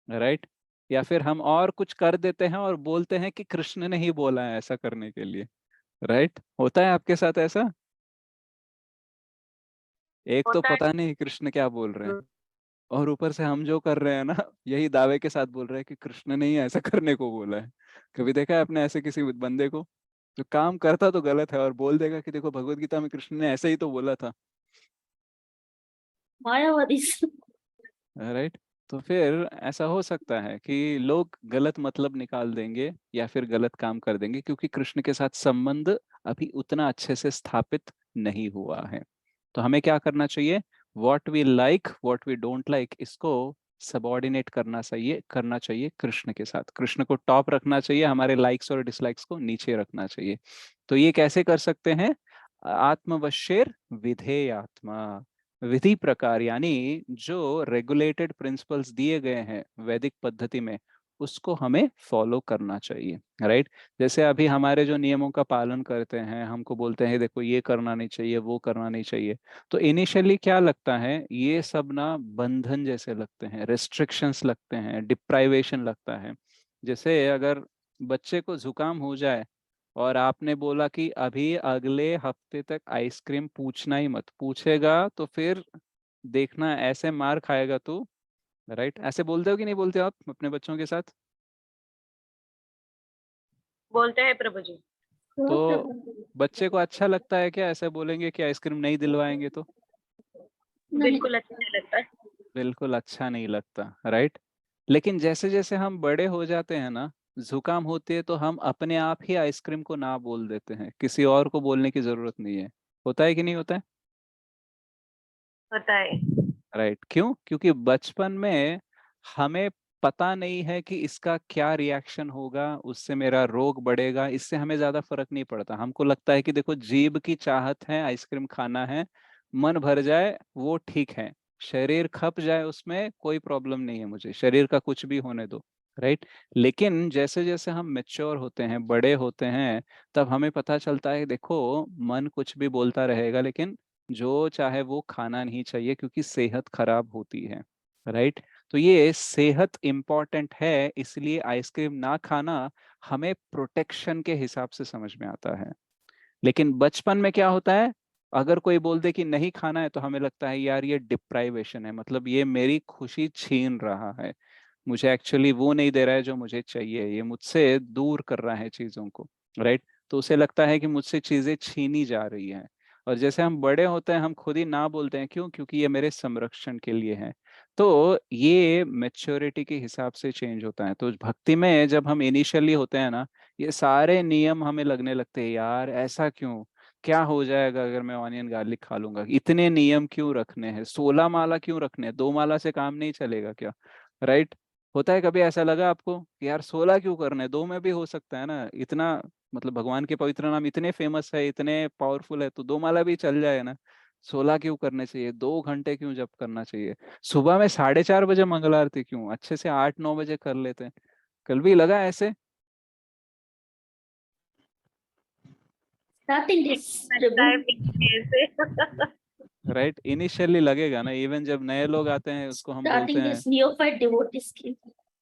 राइट। या फिर हम और कुछ कर देते हैं और बोलते हैं कि कृष्ण ने ही बोला है ऐसा करने के लिए, राइट। होता है आपके साथ ऐसा? एक तो पता नहीं कृष्ण क्या बोल रहे हैं, और ऊपर से हम जो कर रहे हैं ना, यही दावे के साथ बोल रहे हैं कि कृष्ण ने ही ऐसा करने को बोला है। कभी देखा है आपने ऐसे किसी बंदे को जो काम करता तो गलत है और बोल देगा कि देखो भगवत गीता में कृष्ण ने ऐसे ही तो बोला था, मायावादी। राइट। तो फिर ऐसा हो सकता है कि लोग गलत मतलब निकाल देंगे या फिर गलत काम कर देंगे, क्योंकि कृष्ण के साथ संबंध अभी उतना अच्छे से स्थापित नहीं हुआ है। तो हमें क्या करना चाहिए, what we like what we don't like, इसको सबॉर्डिनेट करना चाहिए कृष्ण के साथ। कृष्ण को टॉप रखना चाहिए, हमारे लाइक्स और डिसलाइक्स को नीचे रखना चाहिए। तो ये कैसे कर सकते हैं, आत्मवश्येर विधेयात्मा, विधि प्रकार, यानी जो रेगुलेटेड प्रिंसिपल्स दिए गए हैं वैदिक पद्धति में, उसको हमें फॉलो करना चाहिए, राइट। जैसे अभी हमारे जो नियमों का पालन करते हैं, हमको बोलते हैं देखो ये करना नहीं चाहिए, वो करना नहीं चाहिए, तो इनिशियली क्या लगता है, ये सब ना बंधन जैसे लगते हैं, रेस्ट्रिक्शंस लगते हैं, डिप्राइवेशन लगता है। जैसे अगर बच्चे को जुकाम हो जाए और आपने बोला कि अभी अगले हफ्ते तक आइसक्रीम पूछना ही मत, पूछेगा तो फिर देखना ऐसे मार खाएगा तू, राइट? ऐसे बोलते हो कि नहीं बोलते हो आप अपने बच्चों के साथ? बोलते हैं प्रभु जी। तो बच्चे को अच्छा लगता है क्या ऐसे बोलेंगे कि आइसक्रीम नहीं दिलवाएंगे तो? बिल्कुल अच्छा नहीं लगता है। बिल्कुल अच्छा नहीं लगता, राइट? लेकिन जैसे जैसे हम बड़े हो जाते हैं ना, जुकाम होती है तो हम अपने आप ही आइसक्रीम को ना बोल देते हैं, किसी और को बोलने की जरूरत नहीं है। होता है कि नहीं होता है? होता है। राइट, क्यों? क्योंकि बचपन में हमें पता नहीं है कि इसका क्या रिएक्शन होगा, उससे मेरा रोग बढ़ेगा, इससे हमें ज्यादा फर्क नहीं पड़ता। हमको लगता है कि देखो जीभ की चाहत है, आइसक्रीम खाना है, मन भर जाए वो ठीक है, शरीर खप जाए उसमें कोई प्रॉब्लम नहीं है, मुझे शरीर का कुछ भी होने दो, राइट? लेकिन जैसे जैसे हम मेच्योर होते हैं, बड़े होते हैं, तब हमें पता चलता है देखो मन कुछ भी बोलता रहेगा लेकिन जो चाहे वो खाना नहीं चाहिए क्योंकि सेहत खराब होती है, राइट? तो ये सेहत इंपॉर्टेंट है, इसलिए आइसक्रीम ना खाना हमें प्रोटेक्शन के हिसाब से समझ में आता है। लेकिन बचपन में क्या होता है, अगर कोई बोल दे कि नहीं खाना है तो हमें लगता है यार ये डिप्राइवेशन है, मतलब ये मेरी खुशी छीन रहा है, मुझे एक्चुअली वो नहीं दे रहा है जो मुझे चाहिए, ये मुझसे दूर कर रहा है चीजों को, राइट? तो उसे लगता है कि मुझसे चीजें छीनी जा रही हैं। और जैसे हम बड़े होते हैं हम खुद ही ना बोलते हैं, क्यों? क्योंकि ये मेरे संरक्षण के लिए है। तो ये मेच्योरिटी के हिसाब से चेंज होता है। तो भक्ति में जब हम इनिशियली होते हैं ना, ये सारे नियम हमें लगने लगते हैं यार ऐसा क्यों, क्या हो जाएगा अगर मैं ऑनियन गार्लिक खा लूंगा, इतने नियम क्यों रखने हैं, 16 माला क्यों रखने हैं, 2 माला से काम नहीं चलेगा क्या, राइट? होता है कभी ऐसा लगा आपको कि यार 16 क्यों करने, 2 में भी हो सकता है ना, इतना मतलब भगवान के पवित्र नाम इतने फेमस है, इतने पावरफुल है, तो 2 माला भी चल जाए ना, 16 क्यों करने चाहिए, 2 घंटे क्यों जप करना चाहिए, सुबह में 4:30 बजे मंगल आरती क्यों, अच्छे से 8-9 बजे कर लेते हैं। कल भी लगा ऐसे? Starting this, लगता है Prabhu. पीछे से। राइट, इनिशियली लगेगा ना, इवन जब नए लोग आते हैं उसको हम बोलते Starting हैं, this neophyte devotees की.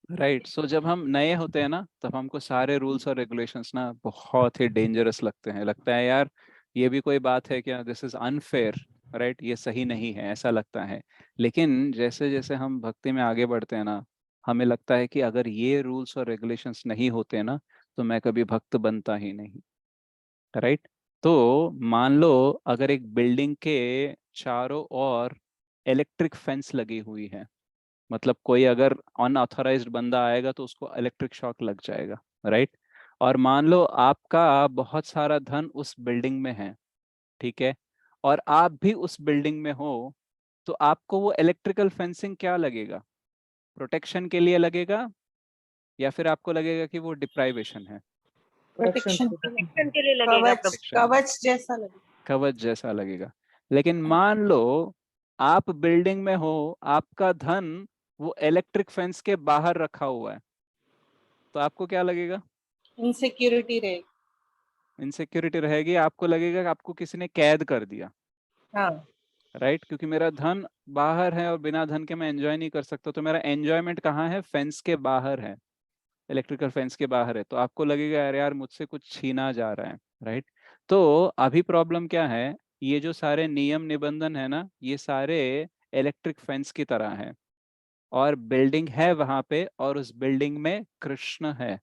राइट? सो जब हम नए होते हैं ना तब हमको सारे रूल्स और रेगुलेशंस ना बहुत ही डेंजरस लगते हैं, लगता है यार ये भी कोई बात है क्या, दिस इज अनफेयर, राइट? ये सही नहीं है, ऐसा लगता है। लेकिन जैसे जैसे हम भक्ति में आगे बढ़ते हैं ना, हमें लगता है कि अगर ये रूल्स और रेगुलेशंस नहीं होते ना तो मैं कभी भक्त बनता ही नहीं, राइट? तो मान लो अगर एक बिल्डिंग के चारों ओर इलेक्ट्रिक फेंस लगी हुई है, मतलब कोई अगर अनऑथराइज्ड बंदा आएगा तो उसको इलेक्ट्रिक शॉक लग जाएगा, राइट? और मान लो आपका बहुत सारा धन उस बिल्डिंग में है, ठीक है, और आप भी उस बिल्डिंग में हो, तो आपको वो इलेक्ट्रिकल फेंसिंग क्या लगेगा, प्रोटेक्शन के लिए लगेगा या फिर आपको लगेगा कि वो डिप्राइवेशन है? प्रोटेक्शन के लिए लगेगा कवच प्रभु। कवच जैसा लगे। कवच जैसा लगेगा। लेकिन मान लो आप बिल्डिंग में हो, आपका धन वो इलेक्ट्रिक फेंस के बाहर रखा हुआ है, तो आपको क्या लगेगा? इनसिक्योरिटी रहेगी। इनसिक्योरिटी रहेगी, आपको लगेगा कि आपको किसी ने कैद कर दिया, हाँ, राइट? क्योंकि मेरा धन बाहर है और बिना धन के मैं एंजॉय नहीं कर सकता, तो मेरा एंजॉयमेंट कहाँ है, फेंस के बाहर है, इलेक्ट्रिकल फेंस के बाहर है, तो आपको लगेगा यार यार मुझसे कुछ छीना जा रहा है, राइट? तो अभी प्रॉब्लम क्या है, ये जो सारे नियम निबंधन है ना, ये सारे इलेक्ट्रिक फेंस की तरह है, और बिल्डिंग है वहां पे और उस बिल्डिंग में कृष्ण है,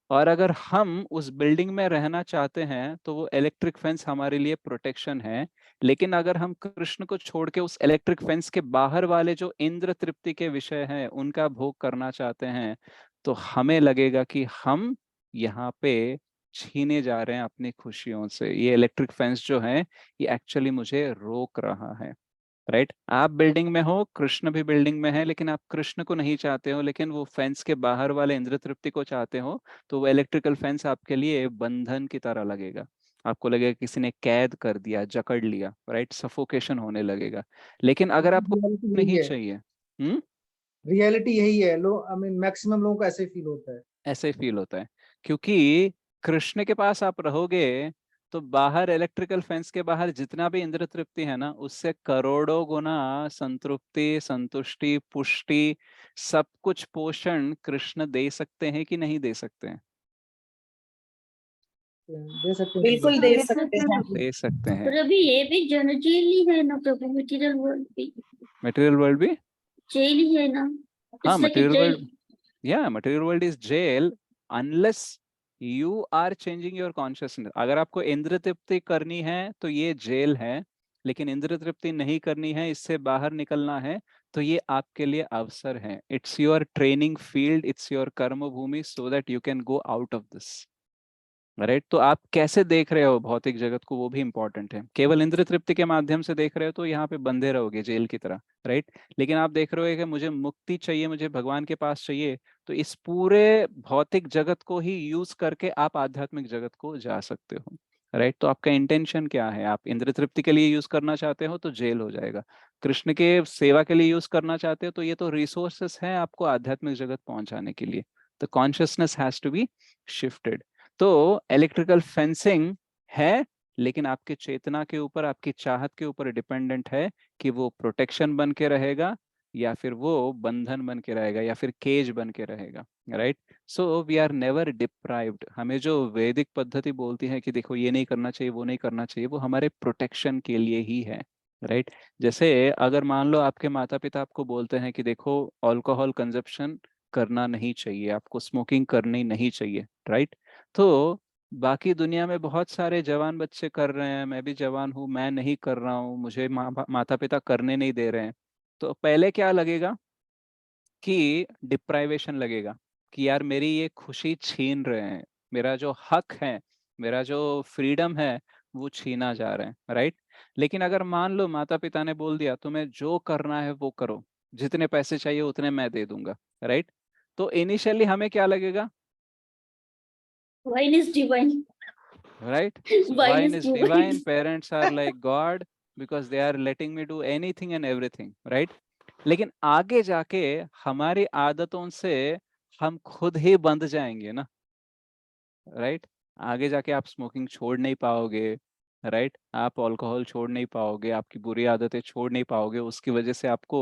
और अगर हम उस बिल्डिंग में रहना चाहते हैं तो वो इलेक्ट्रिक फेंस हमारे लिए प्रोटेक्शन है। लेकिन अगर हम कृष्ण को छोड़ के उस इलेक्ट्रिक फेंस के बाहर वाले जो इंद्र तृप्ति के विषय हैं उनका भोग करना चाहते हैं, तो हमें लगेगा कि हम यहाँ पे छीने जा रहे हैं अपनी खुशियों से, ये इलेक्ट्रिक फेंस जो है ये एक्चुअली मुझे रोक रहा है, राइट? आप बिल्डिंग में हो, कृष्ण भी बिल्डिंग में है, लेकिन आप कृष्ण को नहीं चाहते हो, लेकिन वो फेंस के बाहर वाले इंद्र तृप्ति को चाहते हो, तो वो इलेक्ट्रिकल फेंस आपके लिए बंधन की तरह लगेगा, आपको लगेगा किसी ने कैद कर दिया, जकड़ लिया, राइट? सफोकेशन होने लगेगा। लेकिन अगर आपको रियलिटी नहीं यही है, चाहिए, रियलिटी यही है, लोग आई मीन मैक्सिमम लोगों को ऐसे फील होता है। ऐसे फील होता है, क्योंकि कृष्ण के पास आप रहोगे तो बाहर इलेक्ट्रिकल फेंस के बाहर जितना भी इंद्र तृप्ति है ना, उससे करोड़ों गुना संतृप्ति, संतुष्टि, पुष्टि, सब कुछ पोषण कृष्ण दे सकते हैं कि नहीं दे सकते हैं? दे सकते हैं बिल्कुल प्रभु। दे सकते हैं। दे सकते हैं। पर अभी ये भी जन जेल ही है ना प्रभु, मटेरियल वर्ल्ड भी मटेरियल वर्ल्ड भी, जेल ही है ना। हाँ, It's like a material jail. World, yeah, material world is jail unless you are changing your consciousness. अगर आपको इंद्र तृप्ति करनी है तो ये जेल है, लेकिन इंद्र तृप्ति नहीं करनी है, इससे बाहर निकलना है, तो ये आपके लिए अवसर है. It's your training field, it's your karma bhumi, so that you can go out of this. Right? तो आप कैसे देख रहे हो भौतिक जगत को, वो भी इंपॉर्टेंट है. केवल इंद्र तृप्ति के माध्यम से देख रहे हो तो यहाँ पे बंधे रहोगे जेल की तरह. राइट? लेकिन आप देख रहे हो कि मुझे मुक्ति चाहिए, मुझे भगवान के पास चाहिए, तो इस पूरे भौतिक जगत को ही यूज करके आप आध्यात्मिक जगत को जा सकते हो. राइट? तो आपका इंटेंशन क्या है? आप इंद्र तृप्ति के लिए यूज करना चाहते हो तो जेल हो जाएगा. कृष्ण के सेवा के लिए यूज करना चाहते हो तो ये तो रिसोर्सेस हैं आपको आध्यात्मिक जगत पहुंचाने के लिए. The consciousness has to be shifted. तो इलेक्ट्रिकल फेंसिंग है, लेकिन आपके चेतना के ऊपर, आपकी चाहत के ऊपर डिपेंडेंट है कि वो प्रोटेक्शन बन के रहेगा या फिर वो बंधन बन के रहेगा या फिर केज बन के रहेगा. Right? So we are never deprived. हमें जो वैदिक पद्धति बोलती है कि देखो ये नहीं करना चाहिए, वो नहीं करना चाहिए, वो हमारे प्रोटेक्शन के लिए ही है. राइट? जैसे अगर मान लो आपके माता पिता आपको बोलते हैं कि देखो अल्कोहल कंजप्शन करना नहीं चाहिए, आपको स्मोकिंग करनी नहीं चाहिए. राइट? तो बाकी दुनिया में बहुत सारे जवान बच्चे कर रहे हैं, मैं भी जवान हूँ, मैं नहीं कर रहा हूँ, मुझे माता पिता करने नहीं दे रहे हैं, तो पहले क्या लगेगा कि डिप्राइवेशन लगेगा कि यार मेरी ये खुशी छीन रहे हैं, मेरा जो हक है, मेरा जो फ्रीडम है वो छीना जा रहा है. राइट? लेकिन अगर मान लो माता पिता ने बोल दिया तुम्हें जो करना है वो करो, जितने पैसे चाहिए उतने मैं दे दूंगा. राइट? तो इनिशियली हमें क्या लगेगा? Wine is divine. Right? So Wine wine is is divine. divine. Parents are like God because they are letting me do anything and everything. Right? लेकिन आगे जाके हमारी आदतों से हम खुद ही बंध जाएंगे ना. राइट? आगे जाके आप स्मोकिंग छोड़ नहीं पाओगे. राइट? आप अल्कोहल छोड़ नहीं पाओगे, आपकी बुरी आदतें छोड़ नहीं पाओगे. उसकी वजह से आपको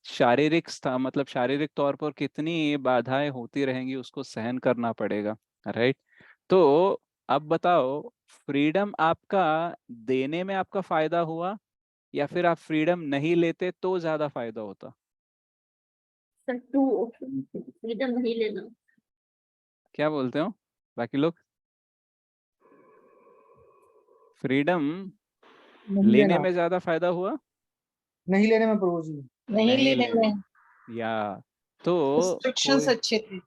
शारीरिक मतलब शारीरिक तौर पर कितनी बाधाएं होती रहेंगी, उसको सहन करना पड़ेगा. राइट? तो अब बताओ, फ्रीडम आपका देने में आपका फायदा हुआ या फिर आप फ्रीडम नहीं लेते तो ज्यादा फायदा होता? Sir, two freedom नहीं लेना. क्या बोलते हो बाकी लोग? फ्रीडम नहीं लेने लेना, में ज्यादा फायदा हुआ? नहीं लेने में प्रभु जी. नहीं लेने में या तो रिस्ट्रिक्शंस अच्छे थे.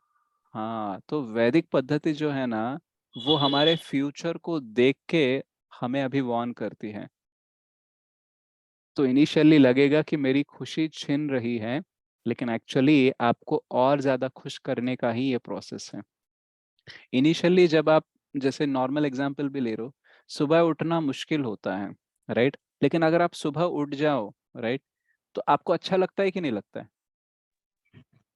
हाँ, तो वैदिक पद्धति जो है ना, वो हमारे फ्यूचर को देख के हमें अभी वार्न करती है. तो इनिशियली लगेगा कि मेरी खुशी छिन रही है, लेकिन एक्चुअली आपको और ज्यादा खुश करने का ही ये प्रोसेस है. इनिशियली जब आप, जैसे नॉर्मल एग्जांपल भी ले रहे हो, सुबह उठना मुश्किल होता है. राइट? लेकिन अगर आप सुबह उठ जाओ, राइट, तो आपको अच्छा लगता है कि नहीं लगता है?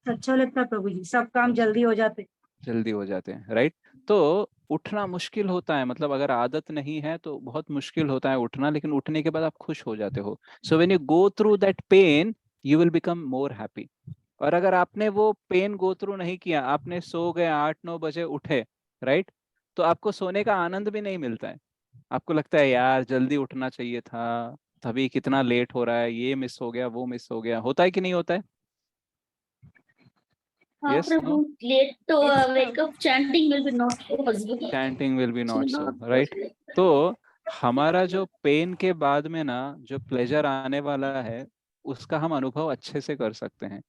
अच्छा लगता है प्रभु जी, सब काम जल्दी हो जाते. जल्दी हो जाते हैं. राइट? तो उठना मुश्किल होता है, मतलब अगर आदत नहीं है तो बहुत मुश्किल होता है उठना, लेकिन उठने के बाद आप खुश हो जाते हो. So when you go through that pain you will become more happy. और अगर आपने वो पेन गो थ्रू नहीं किया, आपने सो गए 8-9 बजे उठे, राइट, तो आपको सोने का आनंद भी नहीं मिलता है. आपको लगता है यार जल्दी उठना चाहिए था, तभी कितना लेट हो रहा है, ये मिस हो गया, वो मिस हो गया. होता है कि नहीं होता है? हाँ Yes, प्रभु, no? late तो wake up chanting will be not possible. Chanting will be not so, Not right? possible. तो हमारा जो पेन के बाद में ना जो प्लेजर आने वाला है, उसका हम अनुभव अच्छे से कर सकते हैं.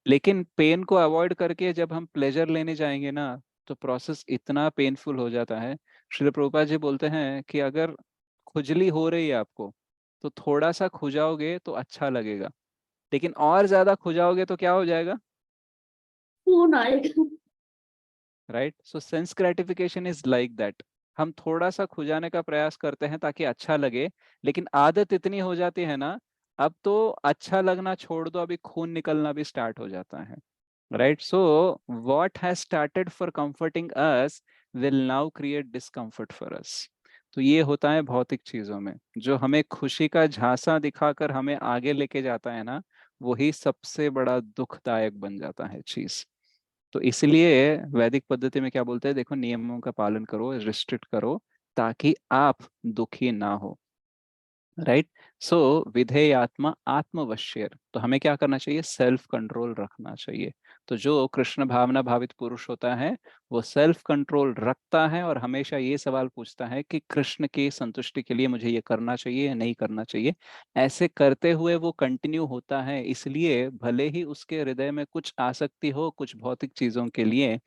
लेकिन पेन को अवॉइड करके जब हम प्लेजर लेने जाएंगे ना, तो प्रोसेस इतना पेनफुल हो जाता है. श्रील प्रभुपाद जी बोलते हैं कि अगर खुजली हो रही है आपको, तो थोड़ा सा खुजाओगे तो अच्छा लगेगा, लेकिन और ज्यादा खुजाओगे तो क्या हो जाएगा? खून आएगा. Right? So sense gratification is like that. हम थोड़ा सा खुजाने का प्रयास करते हैं ताकि अच्छा लगे, लेकिन आदत इतनी हो जाती है ना, अब तो अच्छा लगना छोड़ दो, अभी खून निकलना भी स्टार्ट हो जाता है. Right? So what has started for comforting us will now create discomfort for us. तो ये होता है भौतिक चीजों में, जो हमें खुशी का झांसा दिखाकर हमें आगे लेके जाता है ना, वही सबसे बड़ा दुखदायक बन जाता है चीज। तो इसलिए वैदिक पद्धति में क्या बोलते हैं, देखो नियमों का पालन करो, रिस्ट्रिक्ट करो, ताकि आप दुखी ना हो। राइट। सो विधेयात्मा आत्मवश्यर, तो हमें क्या करना चाहिए, सेल्फ कंट्रोल रखना चाहिए। तो जो कृष्ण भावना भावित पुरुष होता है वो सेल्फ कंट्रोल रखता है और हमेशा ये सवाल पूछता है कि कृष्ण की संतुष्टि के लिए मुझे ये करना चाहिए या नहीं करना चाहिए। ऐसे करते हुए वो कंटिन्यू होता है, इसलिए भले ही उसके हृदय में कुछ आसक्ति हो कुछ भौतिक चीजों के लिए,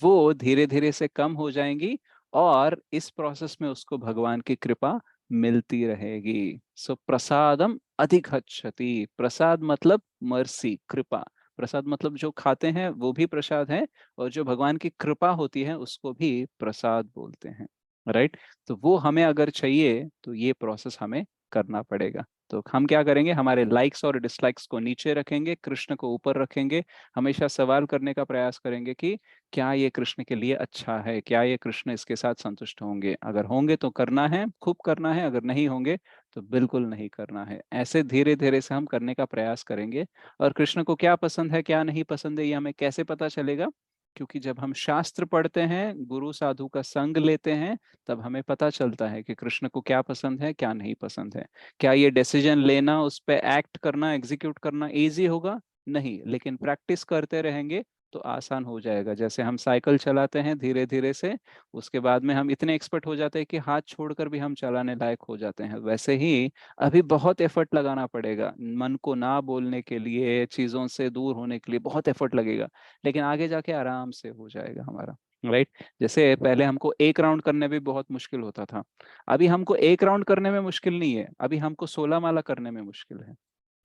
वो धीरे धीरे से कम हो जाएंगी और इस प्रोसेस में उसको भगवान की कृपा मिलती रहेगी। सो प्रसादम अधिगच्छति, प्रसाद मतलब मर्सी, कृपा। प्रसाद मतलब जो खाते हैं वो भी प्रसाद है, और जो भगवान की कृपा होती है उसको भी प्रसाद बोलते हैं। राइट। तो वो हमें अगर चाहिए तो ये प्रोसेस हमें करना पड़ेगा। तो हम क्या करेंगे, हमारे लाइक्स और डिसलाइक्स को नीचे रखेंगे, कृष्ण को ऊपर रखेंगे। हमेशा सवाल करने का प्रयास करेंगे कि क्या ये कृष्ण के लिए अच्छा है, क्या ये कृष्ण इसके साथ संतुष्ट होंगे। अगर होंगे तो करना है, खूब करना है, अगर नहीं होंगे तो बिल्कुल नहीं करना है। ऐसे धीरे धीरे से हम करने का प्रयास करेंगे। और कृष्ण को क्या पसंद है क्या नहीं पसंद है ये हमें कैसे पता चलेगा, क्योंकि जब हम शास्त्र पढ़ते हैं, गुरु साधु का संग लेते हैं, तब हमें पता चलता है कि कृष्ण को क्या पसंद है क्या नहीं पसंद है। क्या ये डिसीजन लेना, उस पर एक्ट करना, एग्जीक्यूट करना इजी होगा? नहीं, लेकिन प्रैक्टिस करते रहेंगे तो आसान हो जाएगा। जैसे हम साइकिल चलाते हैं धीरे धीरे से, उसके बाद में हम इतने एक्सपर्ट हो जाते हैं कि हाथ छोड़कर भी हम चलाने लायक हो जाते हैं। वैसे ही अभी बहुत एफर्ट लगाना पड़ेगा, मन को ना बोलने के लिए, चीजों से दूर होने के लिए बहुत एफर्ट लगेगा, लेकिन आगे जाके आराम से हो जाएगा हमारा। राइट। जैसे पहले हमको एक राउंड करने में बहुत मुश्किल होता था, अभी हमको एक राउंड करने में मुश्किल नहीं है, अभी हमको 16 माला करने में मुश्किल है।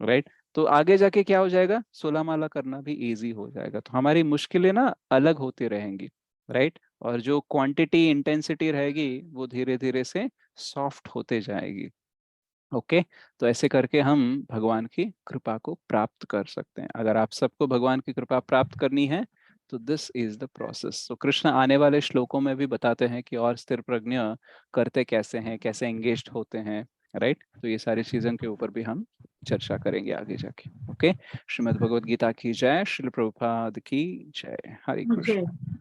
राइट। तो आगे जाके क्या हो जाएगा, 16 माला करना भी इजी हो जाएगा। तो हमारी मुश्किलें ना अलग होती रहेंगी। राइट। और जो क्वांटिटी इंटेंसिटी रहेगी वो धीरे धीरे से सॉफ्ट होते जाएगी। ओके। तो ऐसे करके हम भगवान की कृपा को प्राप्त कर सकते हैं। अगर आप सबको भगवान की कृपा प्राप्त करनी है तो दिस इज द प्रोसेस। तो कृष्ण आने वाले श्लोकों में भी बताते हैं कि और स्थिर प्रज्ञ करते कैसे हैं, कैसे एंगेज्ड होते हैं। राइट। तो ये सारी चीजों के ऊपर भी हम चर्चा करेंगे आगे जाके। ओके। श्रीमद् भगवद गीता की जय, श्रील प्रभुपाद की जय। हरे कृष्ण।